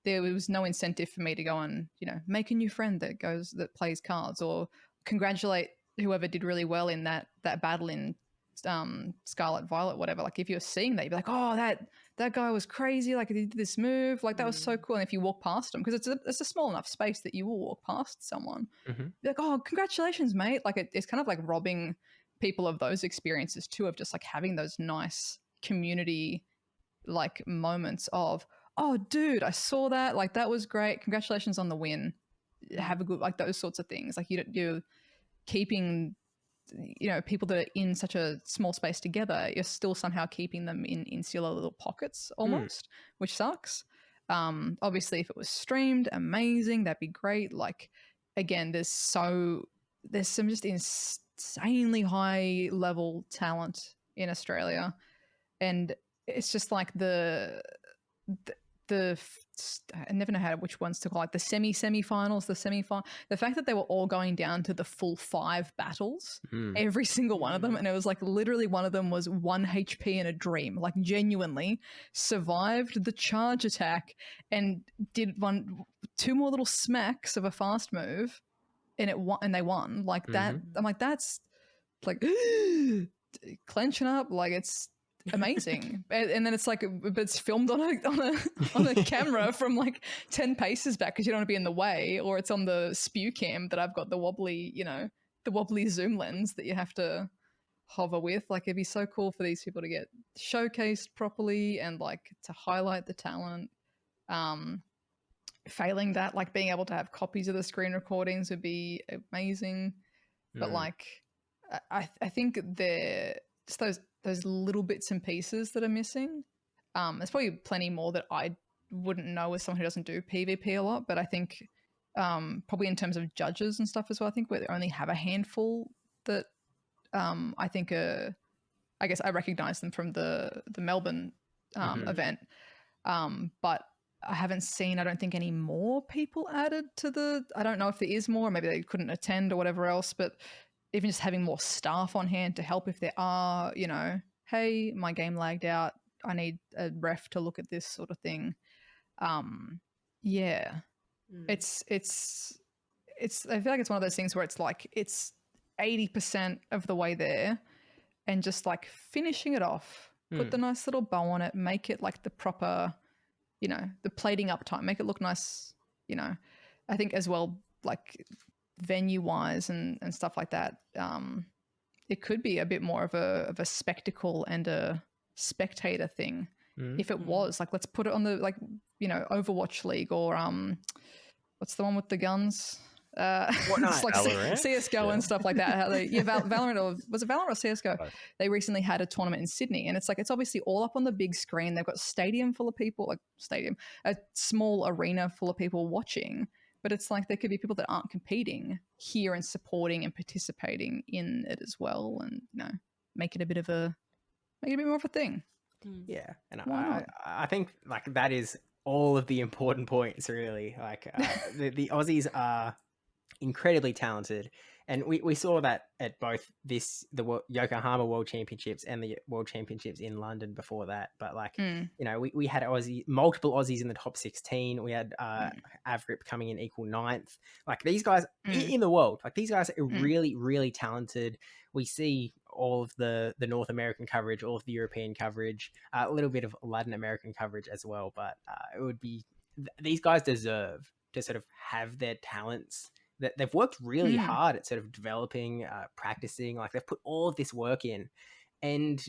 there was no incentive for me to go and, you know, make a new friend that plays cards, or congratulate whoever did really well in that battle in Scarlet Violet, whatever. Like if you're seeing that, you'd be like, oh, that guy was crazy, like he did this move, like that was so cool. And if you walk past them, because it's a small enough space that you will walk past someone, be like, oh, congratulations, mate. Like it's kind of like robbing people of those experiences too, of just like having those nice community like moments of, oh dude, I saw that, like that was great, congratulations on the win, have a good, like those sorts of things. Like you're keeping, you know, people that are in such a small space together, you're still somehow keeping them in insular little pockets almost, which sucks. Obviously if it was streamed, amazing, that'd be great. Like again, there's some just insanely high level talent in Australia, and it's just like I never know which ones to call, like the semi-finals, the fact that they were all going down to the full 5 battles, every single one of them, and it was like literally one of them was 1 HP in a dream, like genuinely survived the charge attack and did 2 more little smacks of a fast move, and they won like that. I'm like, that's like clenching up, like it's amazing. And then it's like, but it's filmed on a camera from like 10 paces back because you don't want to be in the way, or it's on the spew cam that I've got the wobbly zoom lens that you have to hover with. Like it'd be so cool for these people to get showcased properly and like to highlight the talent. Failing that, like being able to have copies of the screen recordings would be amazing. But like I think they're just those little bits and pieces that are missing. There's probably plenty more that I wouldn't know as someone who doesn't do PvP a lot, but I think probably in terms of judges and stuff as well, I think we only have a handful that I think I guess I recognize them from the Melbourne event, but I haven't seen, I don't think, any more people added to I don't know if there is more, maybe they couldn't attend or whatever else, but even just having more staff on hand to help if there are, you know, hey, my game lagged out, I need a ref to look at this sort of thing. It's I feel like it's one of those things where it's like it's 80% of the way there, and just like finishing it off, put the nice little bow on it, make it like the proper, you know, the plating up time, make it look nice, you know. I think as well, like venue wise and stuff like that, it could be a bit more of a spectacle and a spectator thing. If it was like, let's put it on the, like, you know, Overwatch League, or what's the one with the guns, it's like CSGO and stuff like that. How Valorant, or was it Valorant or CSGO? They recently had a tournament in Sydney, and it's like, it's obviously all up on the big screen. They've got a stadium full of people, a small arena full of people watching, but it's like there could be people that aren't competing here and supporting and participating in it as well, and, you know, make it a bit more of a thing. Yeah, and Why not? I think like that is all of the important points really. Like the Aussies are incredibly talented, and we saw that at both the Yokohama World Championships and the World Championships in London before that. But like you know, we had multiple Aussies in the top 16. We had Avrip coming in equal 9th. Like these guys in the world, like these guys are really, really talented. We see all of the North American coverage, all of the European coverage, a little bit of Latin American coverage as well. But it would be these guys deserve to sort of have their talents that they've worked really hard at sort of developing, practicing. Like they've put all of this work in, and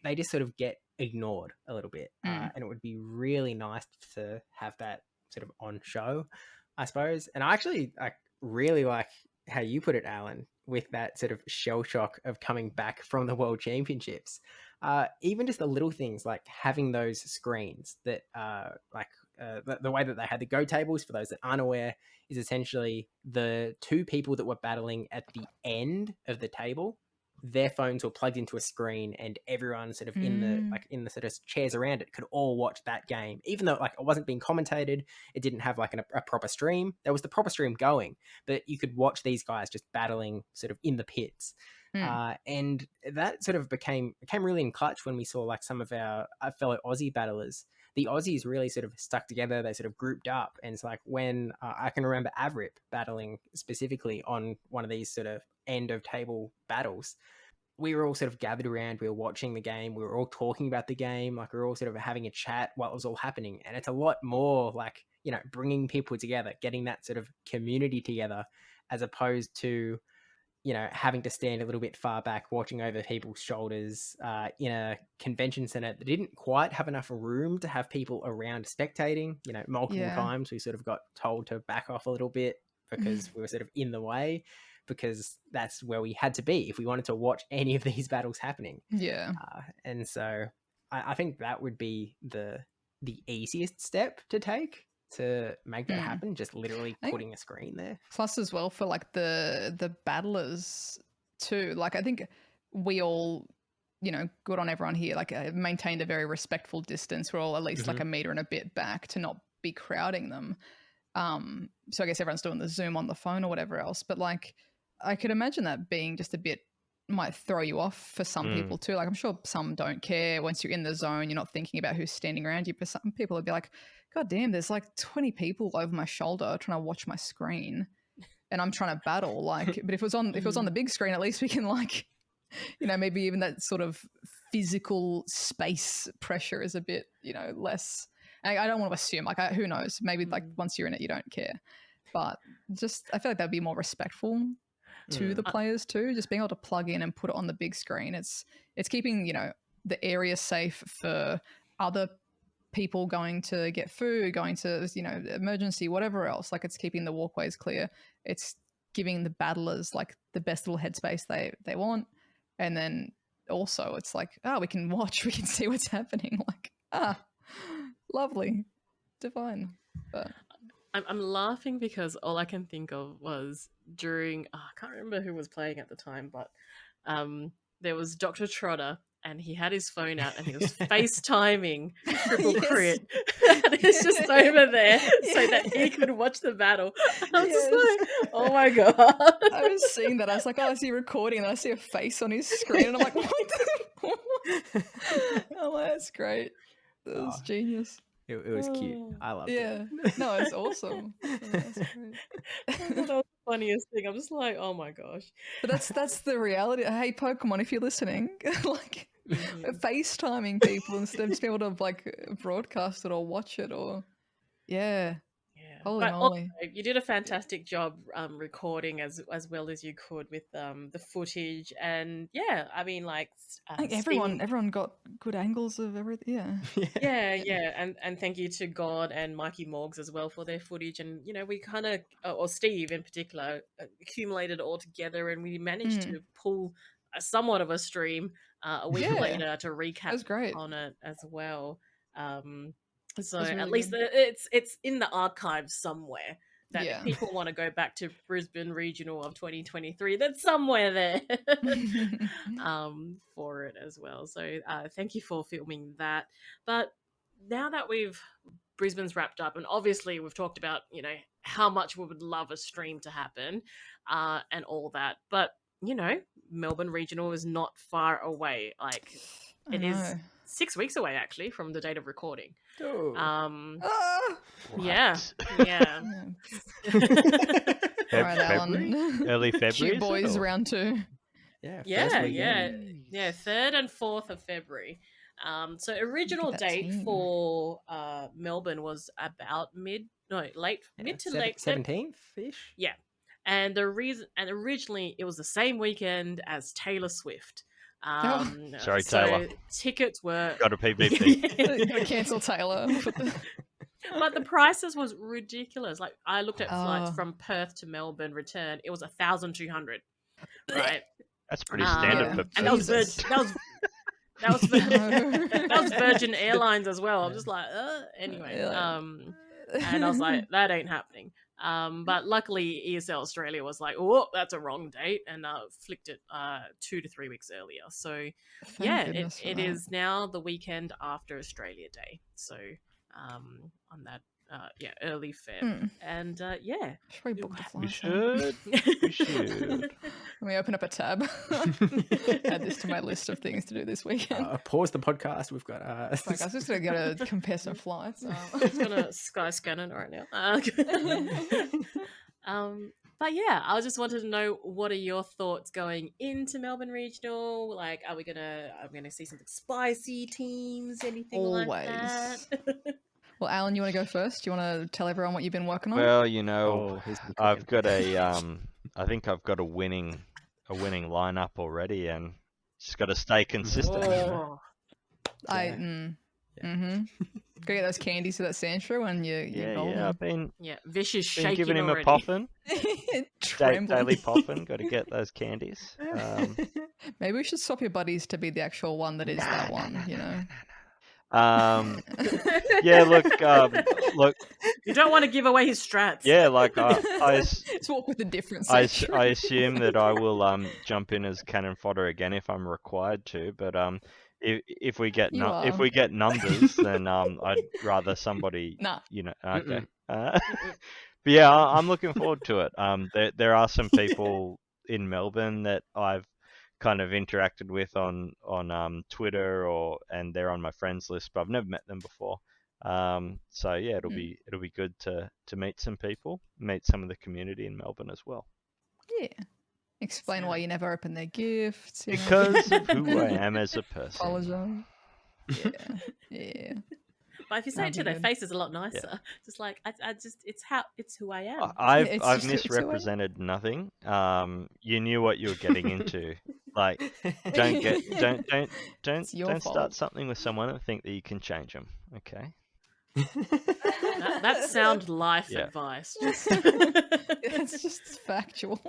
they just sort of get ignored a little bit. And it would be really nice to have that sort of on show, I suppose. And I actually really like how you put it, Alan, with that sort of shell shock of coming back from the World Championships. Even just the little things like having those screens that the way that they had the go tables, for those that aren't aware, is essentially the two people that were battling at the end of the table. Their phones were plugged into a screen, and everyone sort of in the sort of chairs around it could all watch that game, even though like it wasn't being commentated. It didn't have like a proper stream. There was the proper stream going, but you could watch these guys just battling sort of in the pits. And that sort of became really in clutch when we saw like some of our fellow Aussie battlers. The Aussies really sort of stuck together. They sort of grouped up. And it's like when I can remember Avrip battling specifically on one of these sort of end of table battles, we were all sort of gathered around. We were watching the game. We were all talking about the game. Like we were all sort of having a chat while it was all happening. And it's a lot more like, you know, bringing people together, getting that sort of community together, as opposed to, you know, having to stand a little bit far back, watching over people's shoulders in a convention center that didn't quite have enough room to have people around spectating. You know, multiple times we sort of got told to back off a little bit because we were sort of in the way, because that's where we had to be if we wanted to watch any of these battles happening. Yeah. And so I think that would be the easiest step to take to make that happen, just literally putting a screen there. Plus as well for like the battlers too, like I think we all, you know, good on everyone here, like maintained a very respectful distance. We're all at least like a meter and a bit back to not be crowding them. So I guess everyone's doing the Zoom on the phone or whatever else, but like I could imagine that being just a bit, might throw you off for some people too. Like I'm sure some don't care. Once you're in the zone, you're not thinking about who's standing around you, but some people would be like, God damn, there's like 20 people over my shoulder trying to watch my screen and I'm trying to battle. Like, but if it was on the big screen, at least we can like, you know, maybe even that sort of physical space pressure is a bit, you know, less. I don't want to assume, like, who knows? Maybe like once you're in it, you don't care. But just, I feel like that'd be more respectful to the players too. Just being able to plug in and put it on the big screen. It's keeping, you know, the area safe for other people going to get food, going to, you know, emergency, whatever else. Like it's keeping the walkways clear. It's giving the battlers like the best little headspace they want. And then also it's like, we can watch, we can see what's happening. Like, lovely, divine. But I'm laughing because all I can think of was during, I can't remember who was playing at the time, but there was Dr. Trotter and he had his phone out and he was FaceTiming Triple Crit. And it's just over there so that he could watch the battle. And I was just like, oh my God. I was seeing that. I was like, I see a recording and then I see a face on his screen and I'm like, what? Oh, that's great. That was genius. It was cute. I loved it. Yeah. No, it's awesome. That's great. That was the funniest thing. I'm just like, oh my gosh. But that's the reality. Hey, Pokemon, if you're listening, like FaceTiming people instead of just being able to like broadcast it or watch it or holy moly. Also, you did a fantastic job recording as well as you could with the footage, and I mean, like I think everyone got good angles of everything. and thank you to God and Mikey Morgs as well for their footage, and you know, we kind of or Steve in particular accumulated all together, and we managed to pull somewhat of a stream a week later to recap on it as well. So really at least it's in the archives somewhere. that Yeah. if people want to go back to Brisbane Regional of 2023, that's somewhere there for it as well. So thank you for filming that. But now that Brisbane's wrapped up, and obviously we've talked about, how much we would love a stream to happen and all that. But, Melbourne Regional is not far away. Like, it is 6 weeks away, actually, from the date of recording. Oh. Yeah. What? Yeah. All right, February? Alan. Early February. Cute is it, boys or- round 2. Yeah. Yeah, first weekend. yeah. 3rd and 4th of February. So original that date team. for Melbourne was about mid to late 17th ish. Yeah. And originally it was the same weekend as Taylor Swift. Sorry, so Taylor. tickets were Got a PvP. Gotta cancel Taylor. but the prices was ridiculous. Like I looked at flights Oh. from Perth to Melbourne return, it was 1,200. Right. That's pretty standard Yeah. for And that was Jesus. that was Virgin Airlines as well. I'm just like, anyway. Yeah. And I was like, that ain't happening. But luckily ESL Australia was like, oh, that's a wrong date, and flicked it 2 to 3 weeks earlier. So Thank goodness for it that. is now the weekend after Australia Day. So on that early Feb. And yeah. Should we book the We flight? should. We should. Let me open up a tab. Add this to my list of things to do this weekend. Pause the podcast. We've got Like, I was just gonna go compare some flights. I'm just gonna sky scan it right now. But yeah, I just wanted to know, what are your thoughts going into Melbourne Regional? Like, are we gonna see some spicy teams, anything like that? Well, Alan, you want to go first? Do you want to tell everyone what you've been working on? Well, who's been I've cooking? got I think I've got a winning lineup already, and just got to stay consistent. Oh. Yeah. Go get those candies to that Sandshrew and you're golden. Yeah, I've been Vish is been shaking giving him already. a poffin. Trembling. Daily poffin. Got to get those candies. Maybe we should swap your buddies to be the actual one that is that one, you know? Yeah, look. You don't want to give away his strats. Yeah, like Let's walk with the difference. I assume that I will jump in as cannon fodder again if I'm required to, but if we get if we get numbers, then I'd rather somebody Nah. Okay. But yeah, I'm looking forward to it. There are some people in Melbourne that I've kind of interacted with on Twitter and they're on my friends list, but I've never met them before. So yeah, it'll be good to meet some people, meet some of the community in Melbourne as well. Yeah. Explain why you never open their gifts. You know? Because of who I am as a person. Apologize. Yeah. But if you say it to their face, it's a lot nicer. Yeah. Just like it's who I am. I've it's I've just who I am. misrepresented nothing. You knew what you were getting into. Like, don't your fault. start something with someone and think that you can change them. Okay. That sound life Yeah. advice. It's just factual.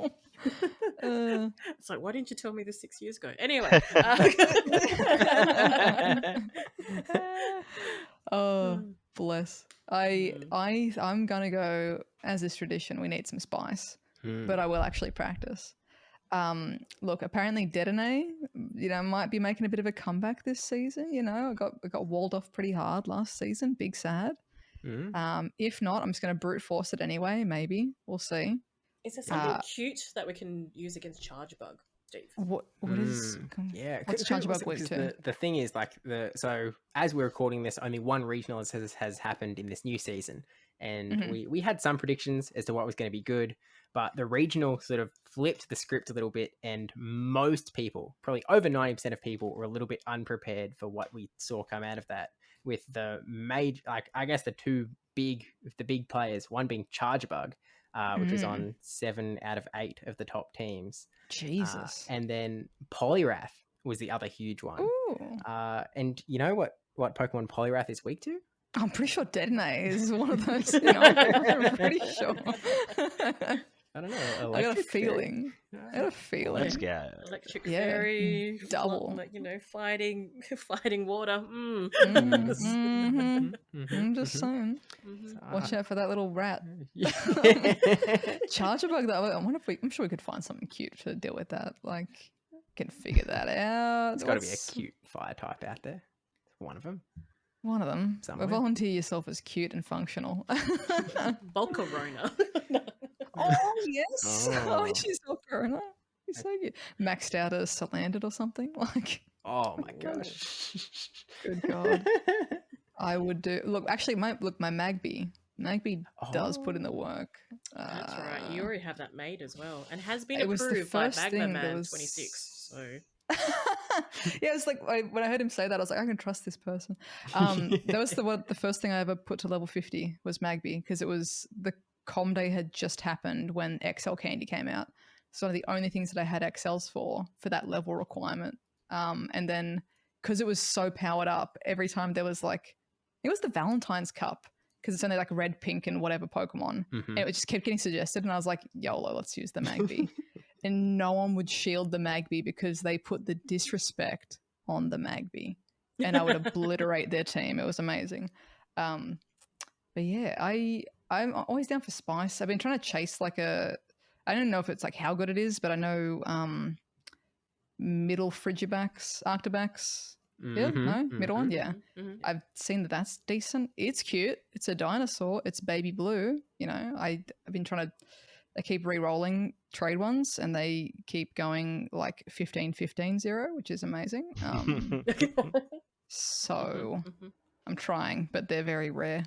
It's like, why didn't you tell me this 6 years ago? Anyway. Oh, bless. I'm gonna go, as is tradition, we need some spice, but I will actually practice. Look, apparently Dedene, might be making a bit of a comeback this season. I got walled off pretty hard last season. Big sad. If not, I'm just gonna brute force it anyway. Maybe we'll see. Is there something cute that we can use against Chargebug, Steve? What is? Yeah, What's Chargebug week two? The thing is, so as we're recording this, only one regional has happened in this new season, and we had some predictions as to what was going to be good, but the regional sort of flipped the script a little bit, and most people, probably over 90% of people, were a little bit unprepared for what we saw come out of that. With the major, I guess the big players, one being Chargebug, which was on 7 out of 8 of the top teams. Jesus. And then Poliwrath was the other huge one. Ooh. And you know what Pokemon Poliwrath is weak to? I'm pretty sure Dedene is one of those. I'm pretty sure. I don't know. I got a feeling. feeling. Let's go. Electric Yeah, fairy, double. like, fighting water. I'm just saying. Watch out for that little rat. Yeah. Charger bug. That I wonder if I'm sure we could find something cute to deal with that. Like, can figure that out. It's got to be a cute fire type out there. One of them. One of them. Somewhere. Volunteer yourself as cute and functional. Volcarona. Oh yes. Oh. She's Volcarona. He's so cute. Maxed out as Salanded or something. Like, Oh my gosh. good God. I would do. Look, actually, my Magby. Magby does put in the work. That's right. You already have that made as well, and has been It was the approved by first Magma thing that Man was- 26. So Yeah, it's like when I heard him say that, I was like, I can trust this person. That was the first thing I ever put to level 50 was Magby, because it was the Com Day had just happened when XL Candy came out. So one of the only things that I had XLs for that level requirement. And then because it was so powered up, every time there was like, it was the Valentine's Cup, because it's only like red, pink, and whatever Pokemon. Mhm. And it just kept getting suggested, and I was like, YOLO, let's use the Magby. And no one would shield the Magby because they put the disrespect on the Magby, and I would obliterate their team. It was amazing. But yeah, I'm always down for spice. I've been trying to chase like I don't know if it's like how good it is, but I know middle Frigibax, Arctibax. Yeah, no, middle one, yeah. Mhm. I've seen that that's decent. It's cute. It's a dinosaur. It's baby blue. You know, I've been trying to. I keep re-rolling trade ones, and they keep going like 15-15-0, which is amazing. So Mhm. I'm trying, but they're very rare.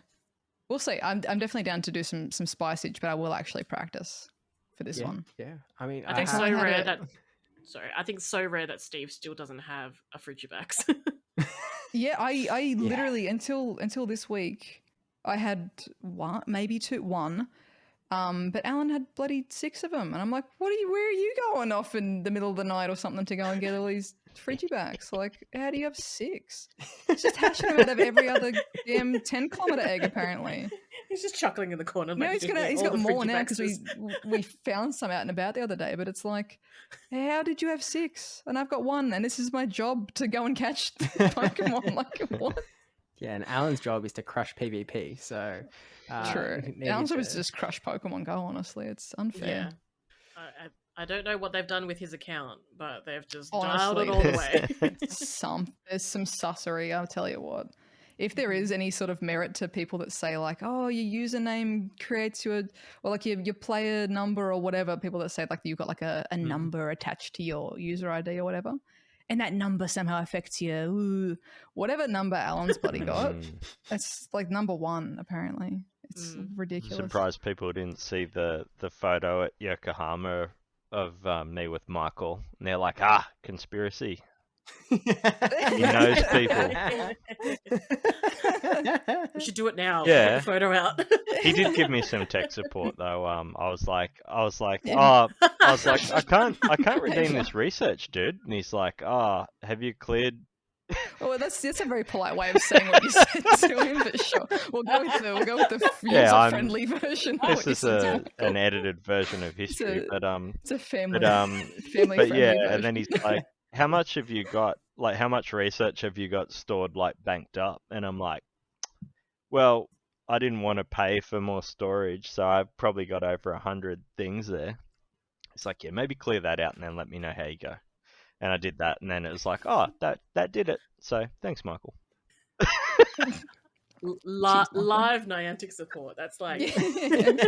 We'll see. I'm definitely down to do some spiceage, but I will actually practice for this one. Yeah. I mean, I think have- so I had rare a- that. Sorry, I think so rare that Steve still doesn't have a Frigibax. Yeah, I literally until this week I had one. But Alan had bloody 6 of them, and I'm like, where are you going off in the middle of the night or something to go and get all these Frigibacks? Like, how do you have 6? It's just hatching them out of every other damn 10-kilometer egg, apparently. He's just chuckling in the corner. No, like, he's all got the more now because Frigibaxes. we found some out and about the other day. But it's like, how did you have 6? And I've got 1, and this is my job to go and catch Pokemon. Like, what? Yeah, and Alan's job is to crush PvP. So True. he needed Alan's job to- is to just crush Pokemon Go. Honestly, it's unfair. Yeah. I don't know what they've done with his account, but they've just Honestly, dialed it all the way. There's some sussery, I'll tell you what. If there is any sort of merit to people that say like, oh, your username creates your, or like your player number or whatever, people that say like you've got like a number attached to your user ID or whatever, and that number somehow affects you, whatever number Alan's bloody got, it's like number 1 apparently. It's ridiculous. Surprised people didn't see the photo at Yokohama of me with Michael. And they're like, conspiracy. He knows people. We should do it now. Yeah. Get the photo out. He did give me some tech support though. I was like, Yeah. I can't redeem this research, dude. And he's like, have you cleared? Well, that's a very polite way of saying what you said to him, but sure. We'll go with the user-friendly version. of This what you is said to him. an edited version of history, It's a family but friendly yeah, version. and then he's like, how much have you got? Like, how much research have you got stored, like banked up? And I'm like, well, I didn't want to pay for more storage, so I've probably got over 100 things there. It's like, yeah, maybe clear that out and then let me know how you go. And I did that, and then it was like, that did it. So thanks, Michael. Live Niantic support. That's like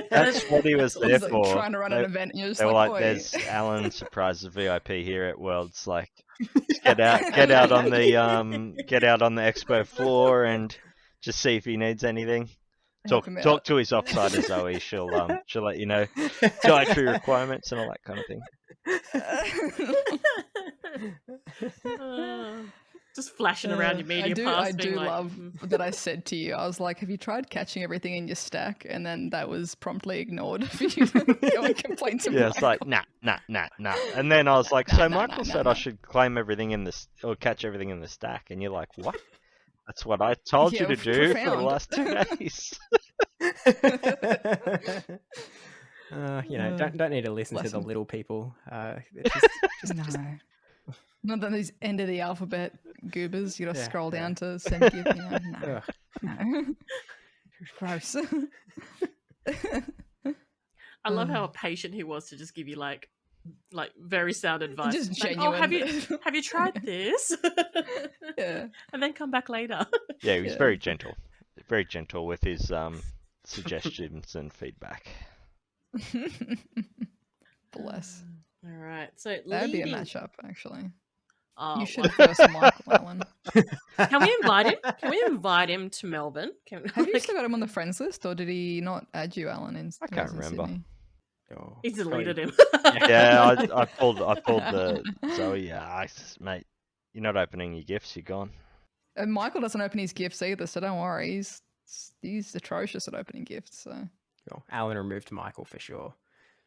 That's what he was there He's like for. trying to run an event, and you're just They were like, "Oi." "There's Alan Surprises VIP here at Worlds. Like, get out on the expo floor and just see if he needs anything. Help him out. Talk to his offsider Zoe. She'll let you know dietary requirements and all that kind of thing." Just flashing around your media pass. I being do like, love that I said to you, I was like, have you tried catching everything in your stack? And then that was promptly ignored for you to go and complain to Yeah, it's like, nah. And then I was like, so Michael said nah. I should claim everything in this, or catch everything in the stack. And you're like, what? That's what I told you to do for the profound. last 2 days. You know, don't need to listen to the lesson. little people. No. Not that these end of the alphabet goobers. You gotta Yeah, scroll yeah. down to send gift. No. Ugh. No. Gross. I love how patient he was to just give you like very sound advice. Just Like, oh, genuine. have you tried this? Yeah. And then come back later. Yeah, he was Yeah. very gentle with his suggestions and feedback. Bless. All right, so That'd be a leading- matchup, actually. Oh, You should first Michael Alan. Can we invite him? Can we invite him to Melbourne? Have you still got him on the friends list, or did he not add you, Alan? I can't remember. Oh, He's deleted him. Yeah, I pulled the Zoe. Yeah, mate, you're not opening your gifts. You're gone. And Michael doesn't open his gifts either, so don't worry. He's atrocious at opening gifts. So Cool. Alan removed Michael for sure.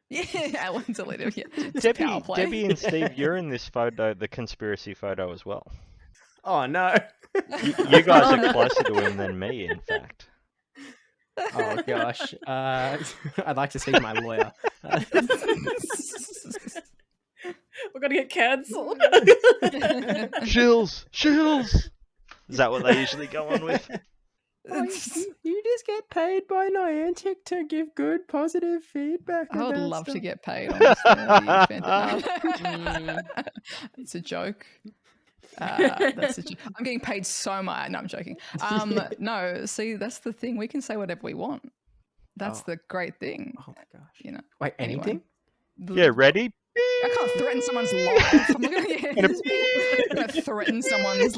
yeah, Alan's deleted. Yeah, just power play. Debbie and Steve, you're in this photo, the conspiracy photo as well. Oh no! You guys are closer to him than me, in fact. Oh gosh, I'd like to speak to my lawyer. We're gonna get cancelled. Shills. Is that what they usually go on with? Oh, you just get paid by Niantic to give good, positive feedback. I would about love to stuff. get paid. Honestly. That'd be fantastic. It's a joke. That's a I'm getting paid so much. No, I'm joking. No, see, that's the thing. We can say whatever we want. That's Oh. the great thing. Oh my gosh! You know. Wait, Anyway. anything? Yeah, ready? I can't threaten someone's life. I'm not gonna threaten someone's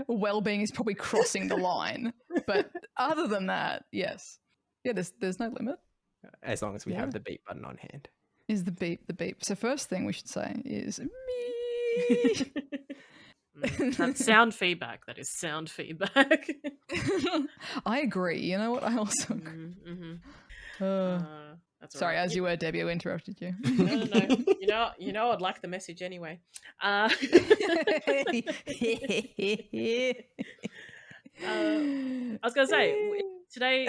well-being is probably crossing the line. But other than that, yes. Yeah, there's no limit. As long as we Yeah. have the beep button on hand. Is the beep. So first thing we should say is me. That's sound feedback. That is sound feedback. I agree. You know what? I also agree. That's all Sorry, right. as you were, Debbie, I interrupted you. No. You know, I'd like the message anyway. I was gonna say today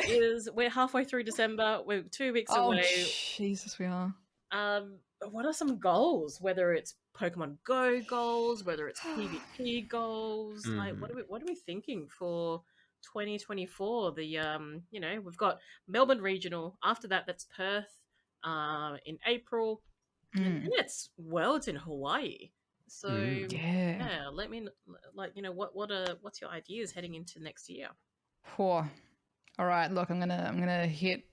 we're halfway through December. We're 2 weeks Oh, away. Jesus, we are. What are some goals? Whether it's Pokemon Go goals, whether it's PvP goals, like what are we thinking for 2024? We've got Melbourne Regional. After that, that's Perth. In April, and then it's Worlds in Hawaii. So Yeah. let me what's your ideas heading into next year? Poor. All right, look, I'm gonna hit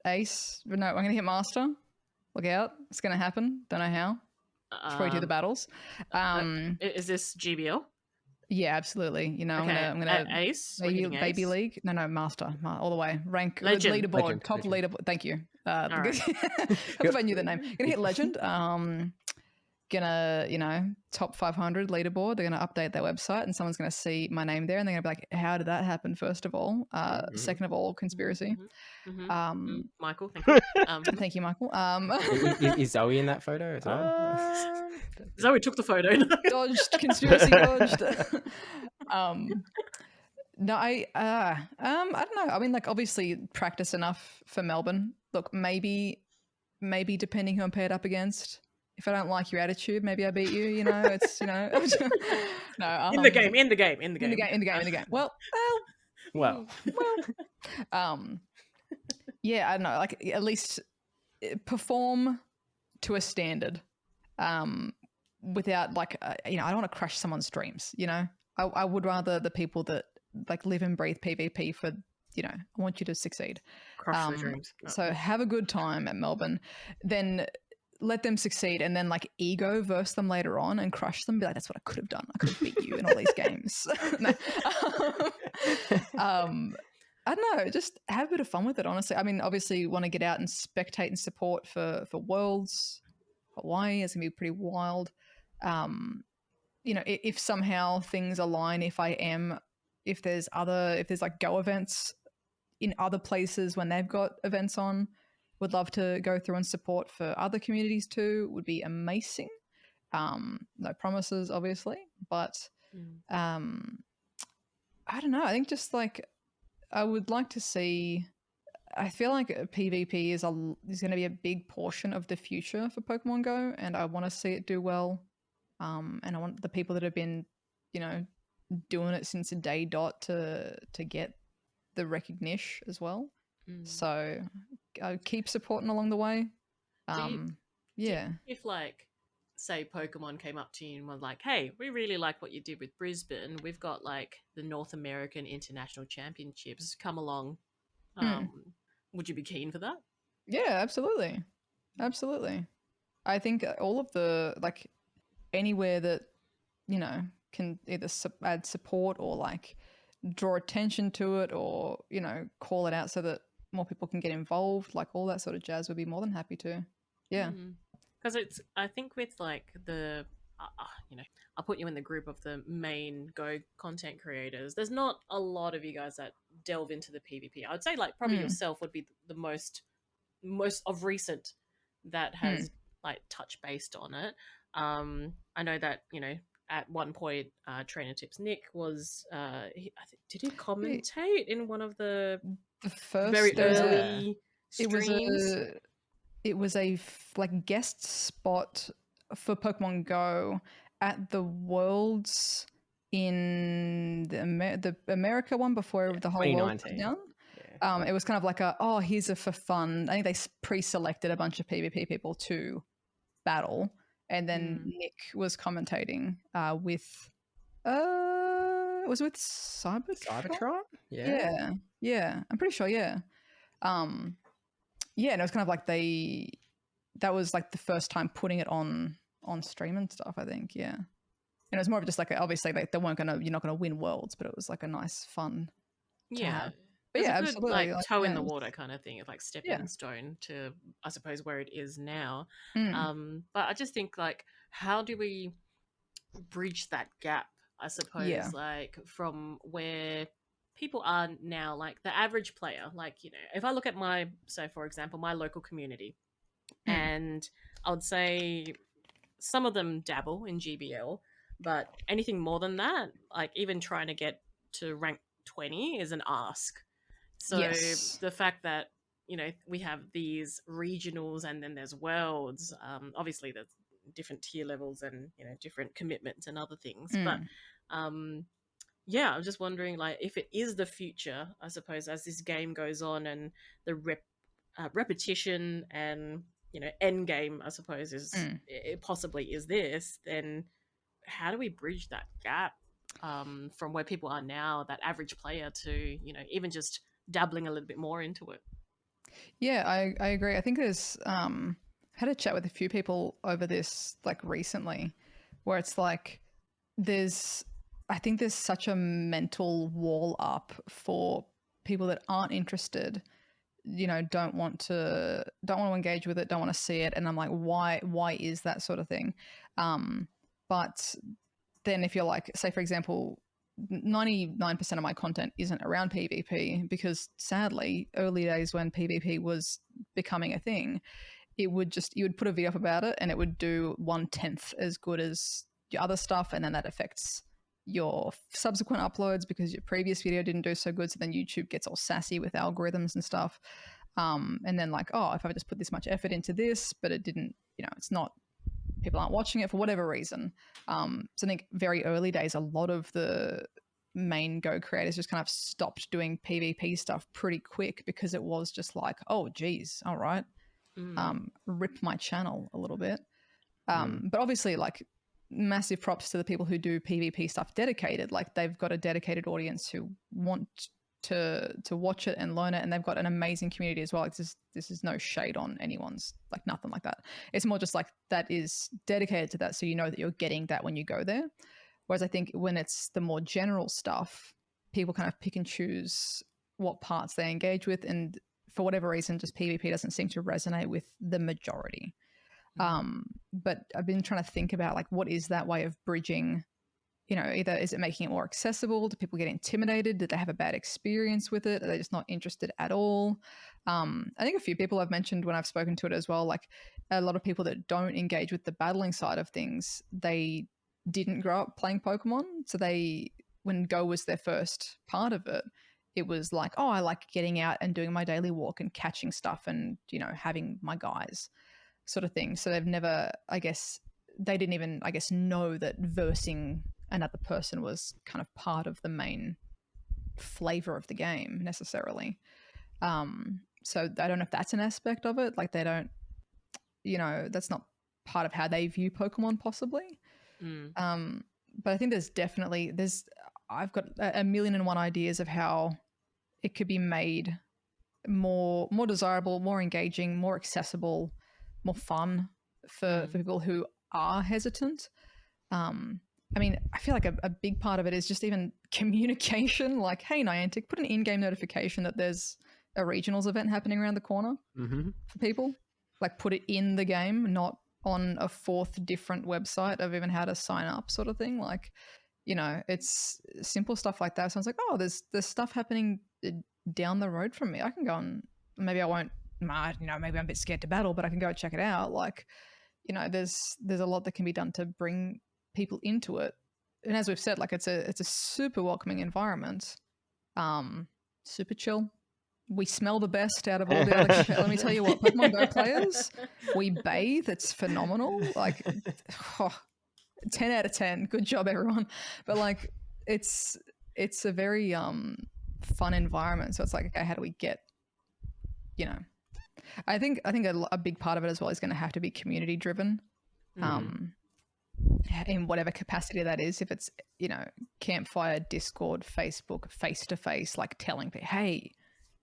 Ace. No, I'm gonna hit Master. Look out, it's gonna happen. Don't know how. Should probably do the battles. Is this GBL? Yeah, absolutely. You know, Okay. I'm gonna Ace. We're hitting baby Ace. league. No, Master, all the way. Rank Legend. leaderboard, Legend, top Legend. leaderboard. Thank you. right. If I knew the name, gonna hit Legend. Gonna top 500 leaderboard. They're gonna update their website, and someone's gonna see my name there, and they're gonna be like, "How did that happen?" First of all, second of all, conspiracy. Michael, thank you. Thank you, Michael. Is Zoe in that photo as well? Zoe took the photo. Dodged, conspiracy dodged. No, I don't know. I mean, like, obviously practice enough for Melbourne. Look, maybe depending who I'm paired up against. If I don't like your attitude, maybe I beat you. You know, it's no. In the game. Well, yeah, I don't know. Like, at least perform to a standard, without like, I don't want to crush someone's dreams. You know, I would rather the people that like live and breathe PvP for. I want you to succeed. Crush the dreams. So have a good time at Melbourne, then let them succeed, and then like ego verse them later on and crush them. Be like, that's what I could have done. I could have beat you in all these games. I don't know. Just have a bit of fun with it. Honestly, I mean, obviously, want to get out and spectate and support for Worlds. Hawaii is gonna be pretty wild. If somehow things align, if there's like Go events in other places when they've got events on, would love to go through and support for other communities too. Would be amazing. No promises, obviously, but I don't know. I think just like I would like to see I feel like PvP is going to be a big portion of the future for Pokemon Go, and I want to see it do well. And I want the people that have been, doing it since day dot to get the recognition as well. So keep supporting along the way. If like, say Pokemon came up to you and was like, hey, we really like what you did with Brisbane, we've got like the North American International Championships, come along, would you be keen for that? Yeah, absolutely. I think all of the, like, anywhere that can either add support or like draw attention to it, or call it out so that more people can get involved, like all that sort of jazz, would be more than happy to. Because I think with like the I'll put you in the group of the main Go content creators. There's not a lot of you guys that delve into the PvP. I would say like probably yourself would be the most of recent that has like touch based on it. I know that at one point, Trainer Tips Nick was did he commentate in one of the first very early streams? It was a like guest spot for Pokemon Go at the Worlds in the America one before the whole world was down. It was kind of like here's a for fun. I think they pre-selected a bunch of PvP people to battle, and then Nick was commentating with it was with Cybertron? Yeah, I'm pretty sure. And it was kind of like that was like the first time putting it on stream and stuff, I think. And it was more of just like, obviously like you're not gonna win worlds, but it was like a nice fun to have. But absolutely, like toe in the water kind of thing. It's like stepping stone to, I suppose, where it is now. But I just think like, how do we bridge that gap? I suppose like from where people are now, like the average player, like, if I look at for example, my local community, and I would say some of them dabble in GBL, but anything more than that, like even trying to get to rank 20 is an ask. So the fact that, we have these regionals and then there's worlds, obviously there's different tier levels and, different commitments and other things. But I'm just wondering, like, if it is the future, I suppose, as this game goes on and the repetition and, end game, I suppose, is it possibly is this, then how do we bridge that gap from where people are now, that average player, to, even just dabbling a little bit more into it? I agree. I think there's had a chat with a few people over this like recently, where it's like I think there's such a mental wall up for people that aren't interested, don't want to engage with it, don't want to see it, and I'm like, why is that sort of thing? But then if you're like, say for example, 99% of my content isn't around PvP, because sadly, early days when PvP was becoming a thing, you would put a video up about it and it would do 1/10 as good as your other stuff, and then that affects your subsequent uploads because your previous video didn't do so good. So then YouTube gets all sassy with algorithms and stuff. And then like, if I just put this much effort into this, but it didn't, it's not, people aren't watching it for whatever reason. So I think very early days, a lot of the main Go creators just kind of stopped doing PvP stuff pretty quick because it was just like, oh geez, all right, rip my channel a little bit. But obviously, like, massive props to the people who do PvP stuff dedicated. Like, they've got a dedicated audience who want to watch it and learn it, and they've got an amazing community as well. Like, this is no shade on anyone's, like, nothing like that. It's more just like that is dedicated to that, so you know that you're getting that when you go there. Whereas I think when it's the more general stuff, people kind of pick and choose what parts they engage with, and for whatever reason, just PvP doesn't seem to resonate with the majority. But I've been trying to think about, like, what is that way of bridging? Either is it making it more accessible? Do people get intimidated? Did they have a bad experience with it? Are they just not interested at all? I think a few people I've mentioned when I've spoken to it as well, like a lot of people that don't engage with the battling side of things, they didn't grow up playing Pokemon. So when Go was their first part of it, it was like, oh, I like getting out and doing my daily walk and catching stuff and, you know, having my guys sort of thing. So they've never, I guess, they didn't even, I guess, know that versing another person was kind of part of the main flavor of the game necessarily. So I don't know if that's an aspect of it. Like they don't, you know, that's not part of how they view Pokemon possibly. But I think I've got a million and one ideas of how it could be made more desirable, more engaging, more accessible, more fun for people who are hesitant. I mean, I feel like a big part of it is just even communication. Like, hey, Niantic, put an in-game notification that there's a regionals event happening around the corner for people. Like, put it in the game, not on a fourth different website of even how to sign up, sort of thing. Like, you know, it's simple stuff like that. So I was like, oh, there's stuff happening down the road from me. I can go and maybe I won't. You know, maybe I'm a bit scared to battle, but I can go check it out. Like, you know, there's a lot that can be done to bring people into it. And as we've said, like it's a super welcoming environment. Super chill. We smell the best out of all the other let me tell you what, Pokemon Go players, we bathe. It's phenomenal. Like 10 out of 10. Good job, everyone. But like it's a very fun environment. So it's like, okay, how do we get, you know, I think a big part of it as well is going to have to be community driven. In whatever capacity that is, if it's, you know, Campfire, Discord, Facebook, face-to-face, like telling people, hey,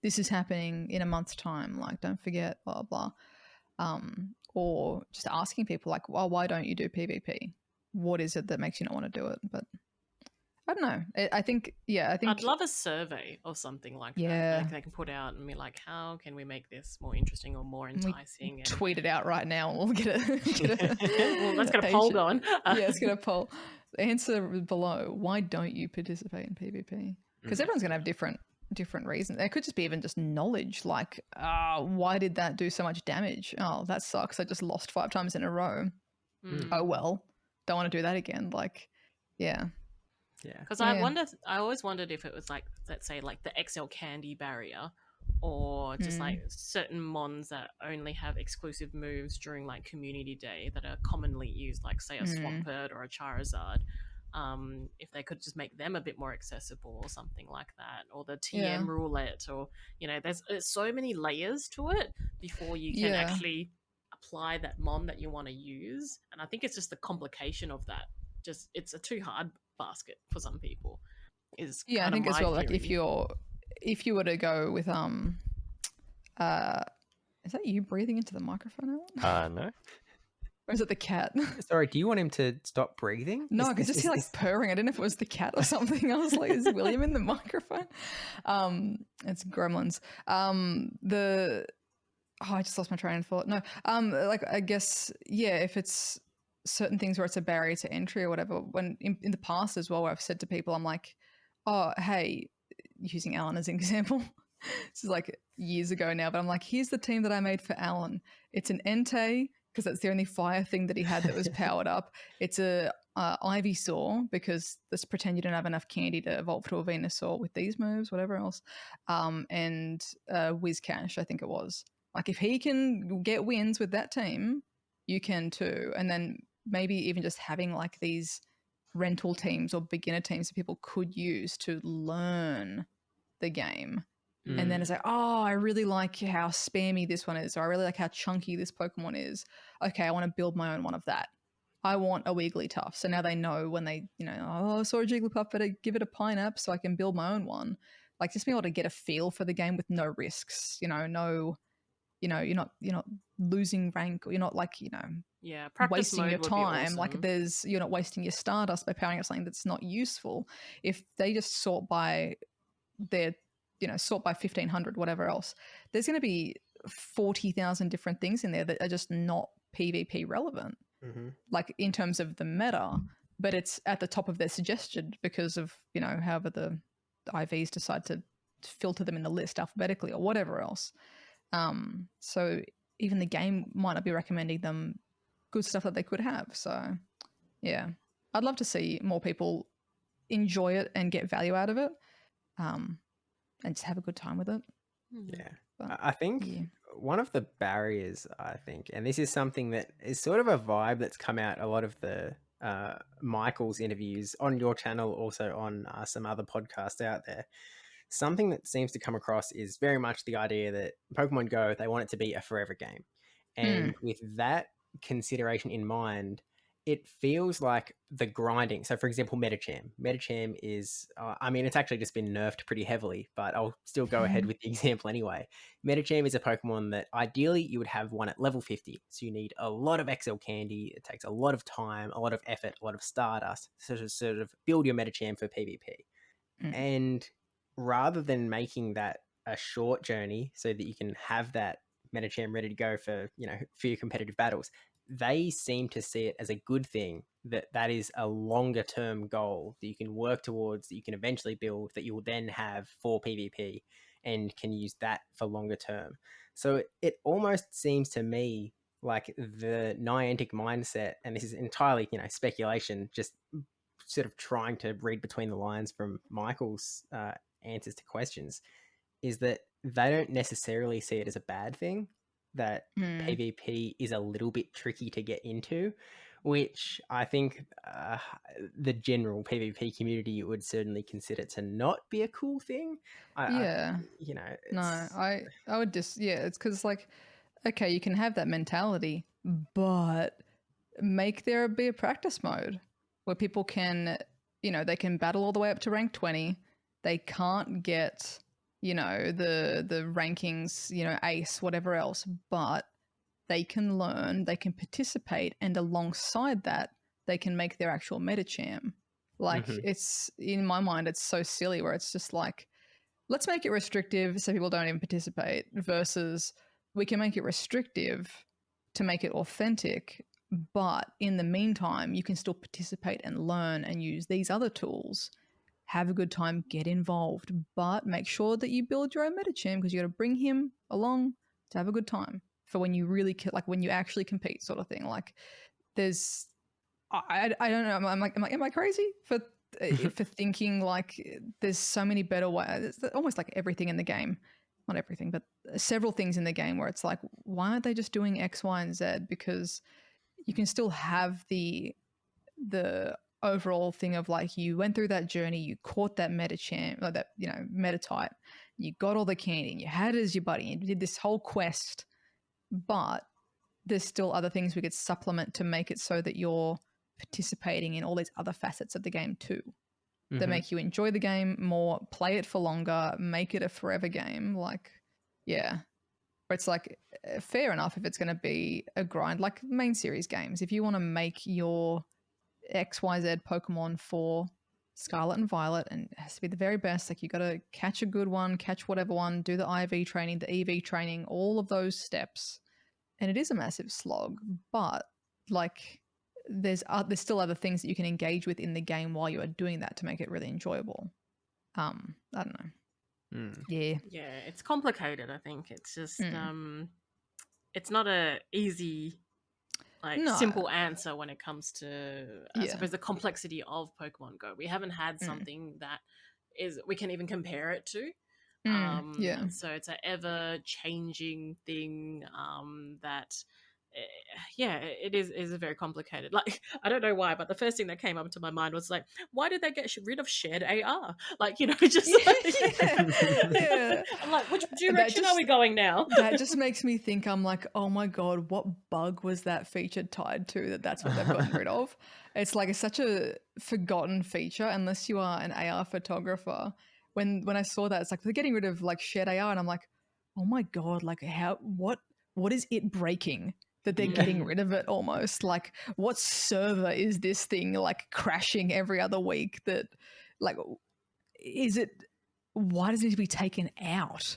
this is happening in a month's time, like don't forget, blah, blah. Or just asking people like, well, why don't you do PvP? What is it that makes you not want to do it? But I don't know. I think I'd love a survey or something like that. Like they can put out and be like, how can we make this more interesting or more enticing? Tweet it out right now and we'll get it. Well, let's get a poll going. Let's get a poll. Answer below. Why don't you participate in PvP? Because everyone's going to have different reasons. It could just be even just knowledge, like, why did that do so much damage? Oh, that sucks. I just lost 5 times in a row. Oh, well, don't want to do that again. Like, yeah. Yeah. Because I always wondered if it was like, let's say, like the XL candy barrier, or just like certain mons that only have exclusive moves during like community day that are commonly used, like say a Swampert or a Charizard. If they could just make them a bit more accessible or something like that, or the TM roulette, or, you know, there's so many layers to it before you can actually apply that mon that you want to use. And I think it's just the complication of that. Just it's a too hard basket for some people. Is I think as well, like if you were to go with is that you breathing into the microphone, Alan? No. Or is it the cat? Sorry, do you want him to stop breathing? No, I could just hear like purring. I didn't know if it was the cat or something. I was like, is William in the microphone? It's Gremlins. I just lost my train of thought. No, like I guess, if it's certain things where it's a barrier to entry or whatever, when in the past as well, where I've said to people, I'm like, oh, hey, using Alan as an example. This is like years ago now, but I'm like, here's the team that I made for Alan. It's an Entei, because that's the only fire thing that he had that was powered up. It's a Ivysaur, because let's pretend you don't have enough candy to evolve to a Venusaur with these moves, whatever else. And Whiscash, I think it was. Like, if he can get wins with that team, you can too. And then maybe even just having like these rental teams or beginner teams that people could use to learn the game. And then it's like, oh, I really like how spammy this one is, or I really like how chunky this Pokemon is. Okay, I want to build my own one of that. I want a Wigglytuff. So now they know when they, you know, oh, I saw a Jigglypuff, better give it a Pineapple so I can build my own one. Like, just being able to get a feel for the game with no risks, you're not losing rank, or you're not like, wasting your time. Awesome. Like, you're not wasting your Stardust by powering up something that's not useful. If they just sort by 1,500, whatever else, there's going to be 40,000 different things in there that are just not PvP relevant, like in terms of the meta, but it's at the top of their suggestion because of, however the IVs decide to filter them in the list alphabetically or whatever else. So even the game might not be recommending them good stuff that they could have. So yeah, I'd love to see more people enjoy it and get value out of it. and just have a good time with it. Yeah. But, I think yeah. one of the barriers, and this is something that is sort of a vibe that's come out a lot of the Michael's interviews on your channel, also on some other podcasts out there. Something that seems to come across is very much the idea that Pokemon Go, they want it to be a forever game. And with that consideration in mind, it feels like the grinding. So, for example, Medicham. Medicham is, I mean, it's actually just been nerfed pretty heavily, but I'll still go ahead with the example anyway. Medicham is a Pokemon that ideally you would have one at level 50. So you need a lot of XL candy. It takes a lot of time, a lot of effort, a lot of Stardust to sort of build your Medicham for PvP. And rather than making that a short journey so that you can have that Medicham ready to go for, for your competitive battles, they seem to see it as a good thing, that is a longer term goal that you can work towards, that you can eventually build, that you will then have for PvP and can use that for longer term. So it almost seems to me like the Niantic mindset, and this is entirely, speculation, just sort of trying to read between the lines from Michael's answers to questions, is that they don't necessarily see it as a bad thing, that PvP is a little bit tricky to get into, which I think the general PvP community would certainly consider to not be a cool thing. I would just, it's because, like, okay, you can have that mentality, but make there be a practice mode where people can, they can battle all the way up to rank 20. They can't get, the rankings, ace, whatever else, but they can learn, they can participate, and alongside that, they can make their actual Medicham. Like, it's, in my mind, it's so silly where it's just like, let's make it restrictive so people don't even participate, versus we can make it restrictive to make it authentic, but in the meantime, you can still participate and learn and use these other tools. Have a good time, get involved, but make sure that you build your own Medicham, because you got to bring him along to have a good time for when you really, like, when you actually compete, sort of thing. Like, there's, I don't know, am I crazy for thinking like there's so many better ways? It's almost like everything in the game, not everything, but several things in the game where it's like, why aren't they just doing X, Y, and Z? Because you can still have the overall thing of, like, you went through that journey, you caught that Medicham, or that, meta type, you got all the candy, and you had it as your buddy, and you did this whole quest, but there's still other things we could supplement to make it so that you're participating in all these other facets of the game too, that make you enjoy the game more, play it for longer, make it a forever game. Like, yeah. Where it's like, fair enough if it's going to be a grind, like main series games. If you want to make your XYZ Pokemon for Scarlet and Violet, and it has to be the very best, like, you got to catch a good one, catch whatever one, do the IV training, the EV training, all of those steps. And it is a massive slog, but, like, there's still other things that you can engage with in the game while you are doing that to make it really enjoyable. I don't know. Yeah, it's complicated. I think it's just it's not a easy, simple answer when it comes to I suppose the complexity of Pokemon Go. We haven't had something that we can even compare it to. So it's an ever changing thing that it is very complicated. Like, I don't know why, but the first thing that came up to my mind was like, why did they get rid of shared AR? Like, just I'm like, which direction are we going now? That just makes me think, I'm like, oh my god, what bug was that feature tied to that's what they've gotten rid of? It's like, it's such a forgotten feature unless you are an AR photographer. When I saw that, it's like, they're getting rid of, like, shared AR, and I'm like, oh my god, like, what is it breaking that they're getting rid of it almost? Like, what server is this thing, like, crashing every other week? That, like, why does it need to be taken out?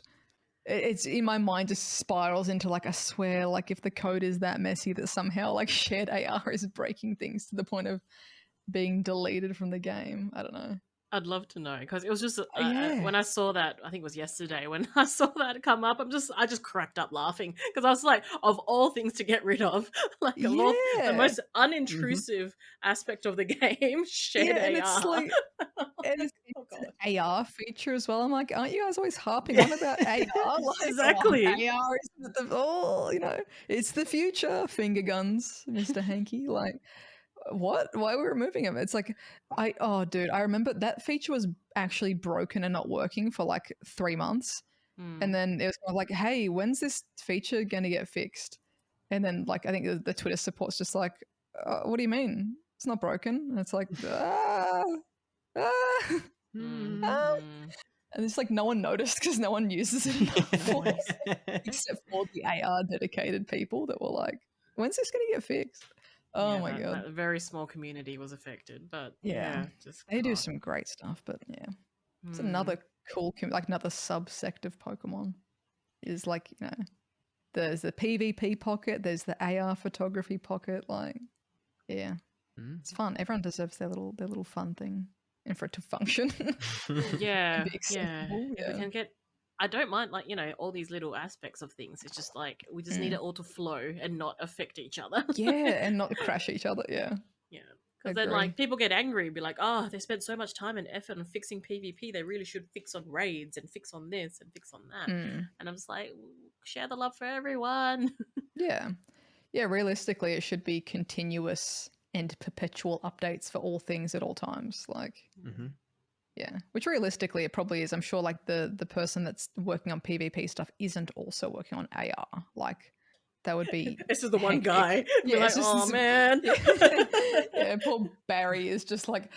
It's, in my mind, just spirals into, like, I swear, like, if the code is that messy that somehow, like, shared AR is breaking things to the point of being deleted from the game. I don't know. I'd love to know, because it was just when I saw that, I think it was yesterday when I saw that come up, I just cracked up laughing, because I was like, of all things to get rid of, like, the most unintrusive aspect of the game, shared AR. And it's like, and God. AR feature as well. I'm like, aren't you guys always harping on about AR? Like, Exactly. AR is it's the future. Finger guns, Mr. Hanky. Like, what? Why are we removing them? It's like, dude, I remember that feature was actually broken and not working for like 3 months. And then it was kind of like, hey, when's this feature going to get fixed? And then, like, I think the Twitter support's just like, what do you mean? It's not broken. And it's like, and it's like no one noticed because no one uses it enough, except for the AR dedicated people that were like, when's this going to get fixed? Oh my God. That very small community was affected, but Yeah. just They do some great stuff, but yeah. It's another cool, like another subsect of Pokemon is like, you know, there's the PvP pocket, there's the AR photography pocket, like, yeah. It's fun. Everyone deserves their little fun thing, and for it to function. Yeah, be acceptable, If we can get, I don't mind, like, you know, all these little aspects of things. It's just like we just need it all to flow and not affect each other. Yeah, and not crash each other. Yeah. Yeah. Because then, like, people get angry and be like, oh, they spent so much time and effort on fixing PvP. They really should fix on raids and fix on this and fix on that. And I'm just like, share the love for everyone. Yeah. Yeah, realistically, it should be continuous and perpetual updates for all things at all times. Like, yeah, which realistically it probably is. I'm sure, like, the person that's working on PvP stuff isn't also working on AR. Like, that would be. This is the one guy. Yeah, like, oh man. Yeah, poor Barry is just like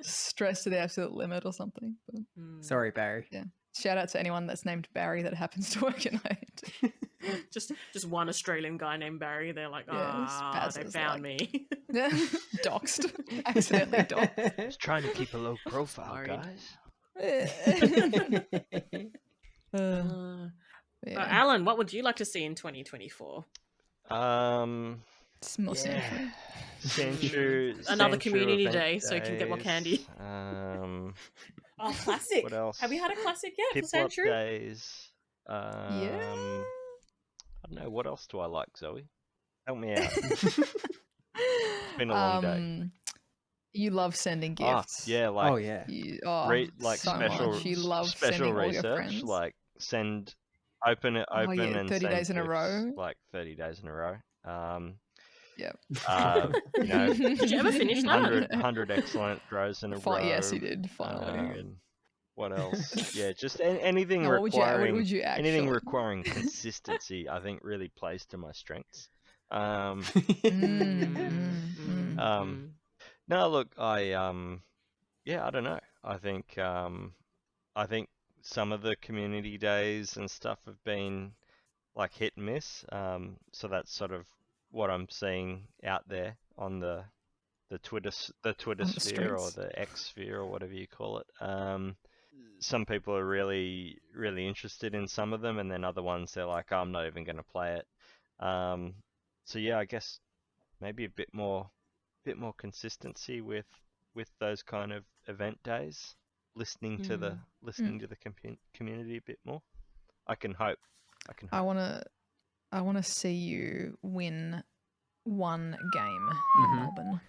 stressed to the absolute limit or something. But, Sorry, Barry. yeah, shout out to anyone that's named Barry that happens to work in IT. just one Australian guy named Barry. They're like, they found me. Doxed. Accidentally doxed. Just trying to keep a low profile, Worried. guys. Alan, what would you like to see in 2024? Small century. Another Senchu community event day so you can get more candy. Oh, classic. What else? Have we had a classic yet People for Century? days. I don't know. What else do I like, Zoe? Help me out. It's been a long day. You love sending gifts. Yeah, like like so special, much. You love special sending research, all your friends. like open and 30 send days in a gifts, row. like 30 days in a row. Yep. You know, Did you ever finish that? 100 excellent throws in a row. Yes, you did. Finally. What else? Yeah, just anything What requiring would you actually... anything requiring consistency. I think really plays to my strengths. No, look, I don't know. I think some of the community days and stuff have been like hit and miss. So that's sort of what I'm seeing out there on the Twitter sphere or the X sphere or whatever you call it. Some people are really, really interested in some of them, and then other ones they're like, I'm not even going to play it. So yeah, I guess maybe a bit more consistency with those kind of event days. Listening to the community a bit more. I can hope. I want to see you win one game in Melbourne.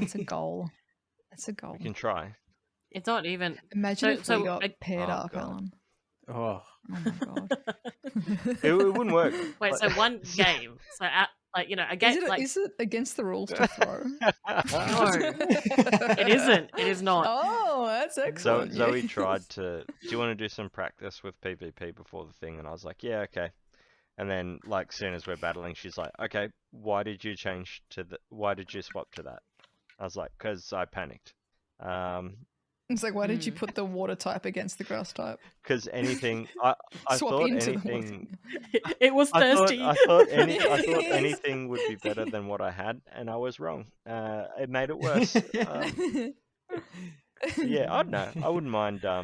It's a goal. It's a goal. We can try. It's not even. Imagine if we got paired up, God. Alan. Oh my God. It wouldn't work. Wait, so one game. So like, you know, a game. Is it against the rules to throw? No, it isn't. It is not. Oh, that's excellent. Zoe tried to. Do you want to do some practice with PvP before the thing? And I was like, yeah, okay. And then, like, soon as we're battling, she's like, okay, why did you swap to that? I was like, because I panicked. It's like, why did you put the water type against the grass type? Because anything, I thought anything. It was thirsty. I thought anything would be better than what I had, and I was wrong. It made it worse. Yeah, I don't know. I wouldn't mind. I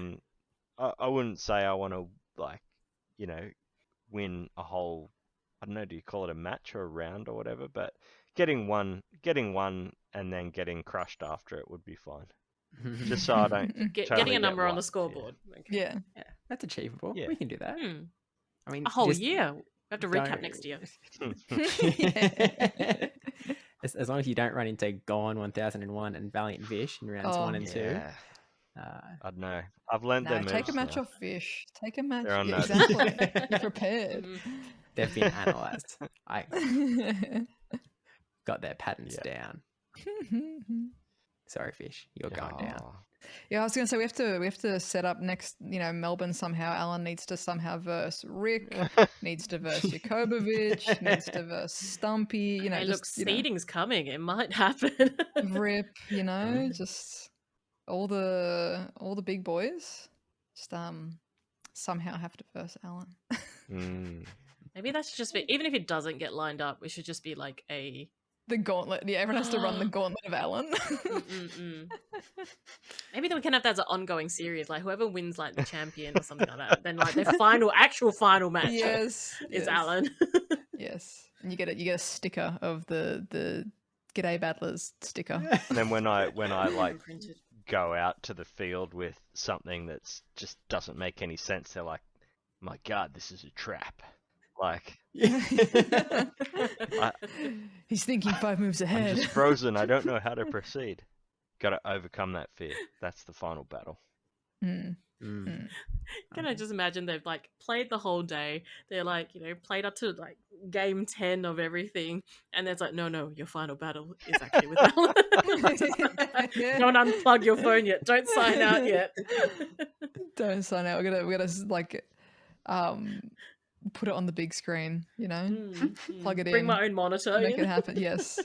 wouldn't say I want to, like, you know, win a whole. I don't know. Do you call it a match or a round or whatever? But getting one, and then getting crushed after it would be fine. Just so I don't getting a number on the scoreboard. Yeah. Yeah, that's achievable. Yeah. We can do that. I mean, a whole year. We have to recap next year. as long as you don't run into Gone 1001 and Valiant Vish in rounds Oh. 1 and 2. Yeah. Uh, I don't know. I've learned No, their moves take a match now. off Fish. Take a match. They're on Yeah, notes. exactly. You're prepared. they've been analysed. I got their patterns down. Sorry, Fish, you're going down. Oh, Yeah, I was gonna say we have to set up next. Melbourne somehow. Alan needs to somehow verse Rick. Needs to verse Jakobovich. Needs to verse Stumpy. Hey, look, just seeding's coming. It might happen. Rip. Just all the big boys. Just somehow have to verse Alan. Maybe that should just be, even if it doesn't get lined up, it should just be like The gauntlet. Yeah, everyone has to run the gauntlet of Alan. Maybe then we can have that as an ongoing series. Like whoever wins like the champion or something like that, then like their actual final match Yes, is Alan. Yes, and you get a sticker of the G'day Battlers sticker. And then when I like Imprinted. go out to the field with something that's just doesn't make any sense, they're like, "My God, this is a trap!" Like, He's thinking 5 moves I'm ahead. just frozen. I don't know how to proceed. Got to overcome that fear. That's the final battle. Can I just imagine they've like played the whole day? They're like, played up to like game 10 of everything, and it's like, no, your final battle is actually with Alan. Don't unplug your phone yet. Don't sign out yet. Don't sign out. We're gonna like put it on the big screen. Plug it in. Bring my own monitor. Make it happen. Yes.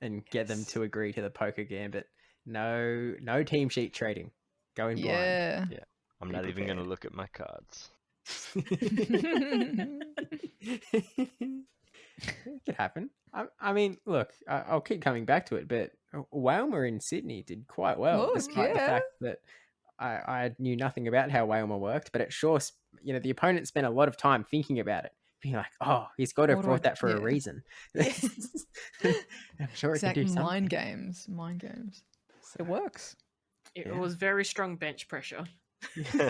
And get them to agree to the poker gambit. No team sheet trading. Going blind. Yeah. I'm not even going to look at my cards. It could happen. I mean, look, I'll keep coming back to it, but Wailmer in Sydney did quite well, Oh, despite the yeah. fact that I knew nothing about how Wailmer worked, but it sure, the opponent spent a lot of time thinking about it, being like, oh, he's got to have What do brought I- that for a yeah. reason. I'm sure it can do something. Mind games. It works. It was very strong bench pressure. Little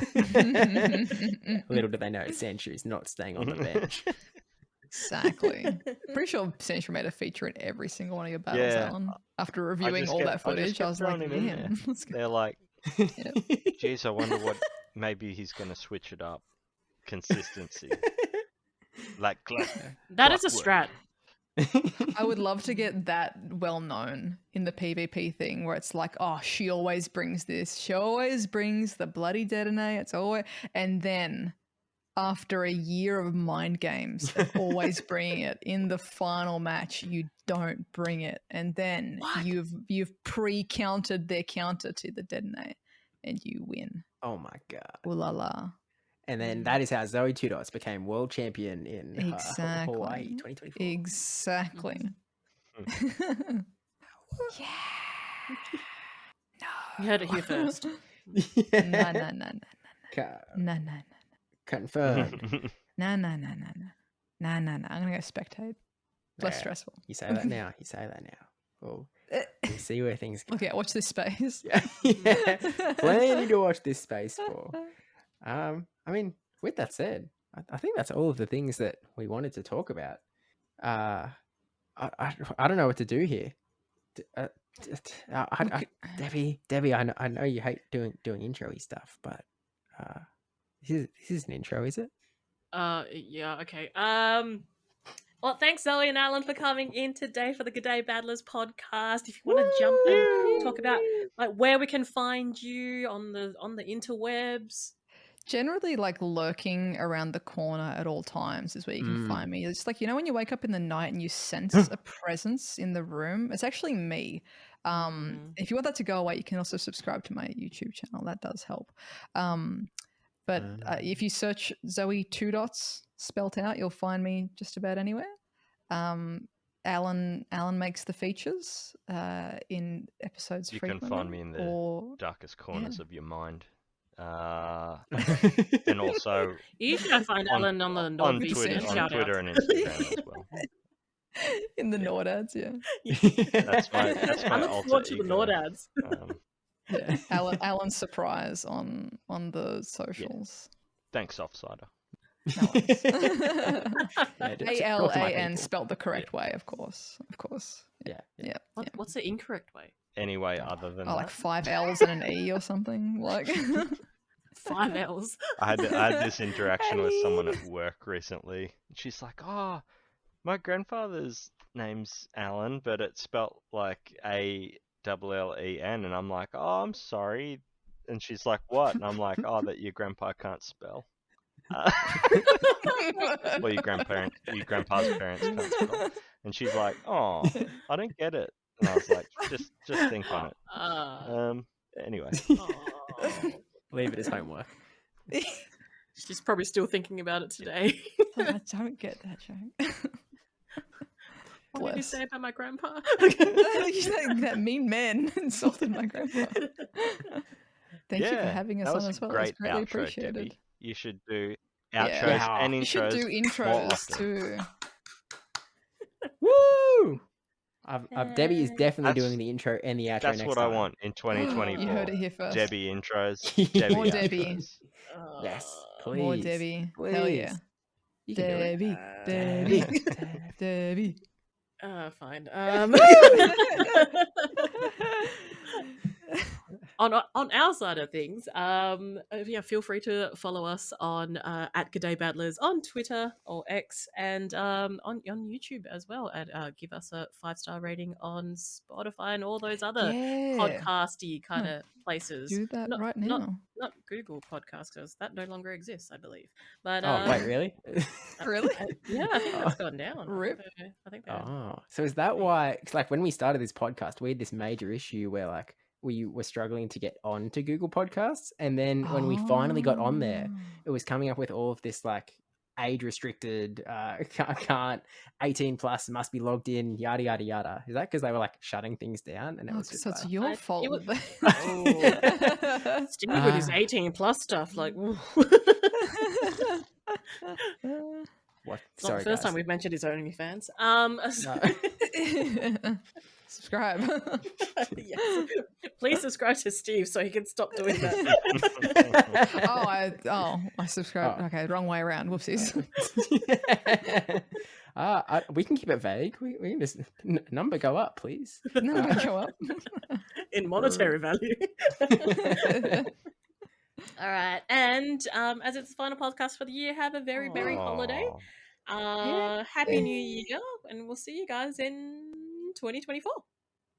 do they know, Sanchu's not staying on the bench. Exactly. Pretty sure Century made a feature in every single one of your battles, Yeah. Alan. After reviewing just all kept- that I just footage, I kept was like, throwing him in man, let's go. They're like, geez, I wonder what, maybe he's going to switch it up. Consistency. like That is a clockwork. strat. I would love to get that well known in the PvP thing where it's like, oh, she always brings this. She always brings the bloody detonate. It's always, and then after a year of mind games of always bringing it in the final match, you don't bring it, and then What? you've pre-countered their counter to the detonate, and you win. Oh my god. Ooh la la. And then that is how ZoëTwoDots became world champion in Exactly. Hawaii 2024. Exactly. Yeah. You heard it here first. No. Confirmed. No. I'm gonna go spectate. Less Yeah. stressful. You say that now. Well, we'll see where things go. Okay, watch this space. Yeah. Plenty to watch this space for. I mean, with that said, I think that's all of the things that we wanted to talk about. I don't know what to do here. Debbie, I know you hate doing intro-y stuff, but this is an intro, is it? Yeah, okay. Well, thanks Zoe and Alan for coming in today for the Good Day Battlers podcast. If you want to jump and talk about like where we can find you on the interwebs. Generally, like lurking around the corner at all times is where you can find me. It's like, when you wake up in the night and you sense a presence in the room, it's actually me. If you want that to go away, you can also subscribe to my YouTube channel. That does help. But if you search ZoëTwoDots spelt out, you'll find me just about anywhere. Alan makes the features in episodes You frequently. can find me in the or darkest corners of your mind. And also You should find Alan on the on non-VC Twitter, shout Twitter and Instagram as well. in the Nord ads, yeah. That's my I look alter forward to the ego. Nord ads. Yeah. Alan's surprise on the socials. Thanks, Offsider. No worries. Yeah, just talk to my ALAN people. spelled the correct way, of course. Yeah. What's the incorrect way? Any way other than Oh, that. like 5 L's and an E or something. Like 5 L's. I had this interaction with someone at work recently. She's like, "Oh, my grandfather's name's Alan, but it's spelt like A-L-L-E-N," and I'm like, "Oh, I'm sorry." And she's like, "What?" And I'm like, "Oh, that your grandpa can't spell." Well, your grandpa's parents can't spell. And she's like, "Oh, I don't get it." And I was like, "Just think on it." Anyway. Leave it as homework. She's probably still thinking about it today. I don't get that joke. What did you say about my grandpa? You saying that mean man insulted my grandpa. Thank you for having us that on was as a well. great It's greatly outro, appreciated. Debbie. You should do outros Yeah. and intros. You should do more intros often. too. Woo! Debbie is definitely That's- doing the intro and the outro That's next what time. I want in 2024. You heard it here first. Debbie intros. More Debbie Debbie. outros. Yes, please. More Debbie. Hell yeah. You can do it. Debbie. Debbie. Debbie. Fine. On our side of things, feel free to follow us on at G'day Battlers on Twitter or X, and on YouTube as well. And give us a 5-star rating on Spotify and all those other podcasty kind of places. Do that right now. Not Google Podcasts, because that no longer exists, I believe. But Oh, wait, really? Really? Yeah, I think that's gone down. Rip. I think they're... Oh, so is that why? Cause like when we started this podcast, we had this major issue where like we were struggling to get onto Google Podcasts, and then when we finally got on there, it was coming up with all of this like age restricted, can't 18 plus, must be logged in, yada yada yada. Is that because they were like shutting things down? And it was just so it's like, your fault. Steve with his 18 plus stuff, like. What? It's not the first time we've mentioned his OnlyFans. Subscribe. Yes. Please subscribe to Steve so he can stop doing that. I subscribed. Okay, wrong way around. Whoopsies. We can keep it vague. We can just number go up, please. No, go up. In monetary value. All right, and as it's the final podcast for the year, have a very merry holiday. Happy New Year, and we'll see you guys in 2024.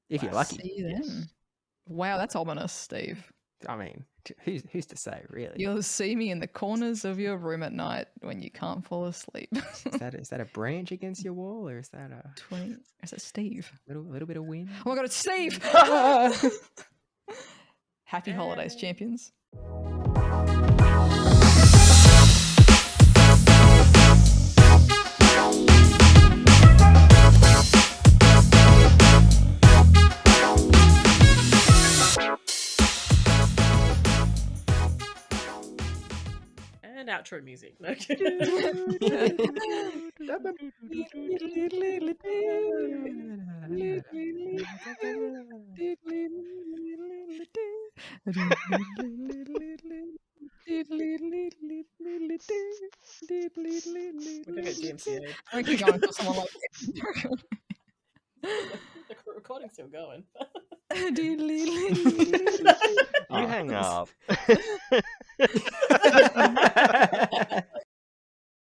If you're lucky. See you then. Wow, that's ominous, Steve. I mean, who's to say, really? You'll see me in the corners of your room at night when you can't fall asleep. Is that a branch against your wall, or is that a 20? Is that Steve? little bit of wind? Oh my god, it's Steve! Happy holidays, champions. And outro music. We're gonna get DMCA. I keep going until someone like The recording's still going. You hang up.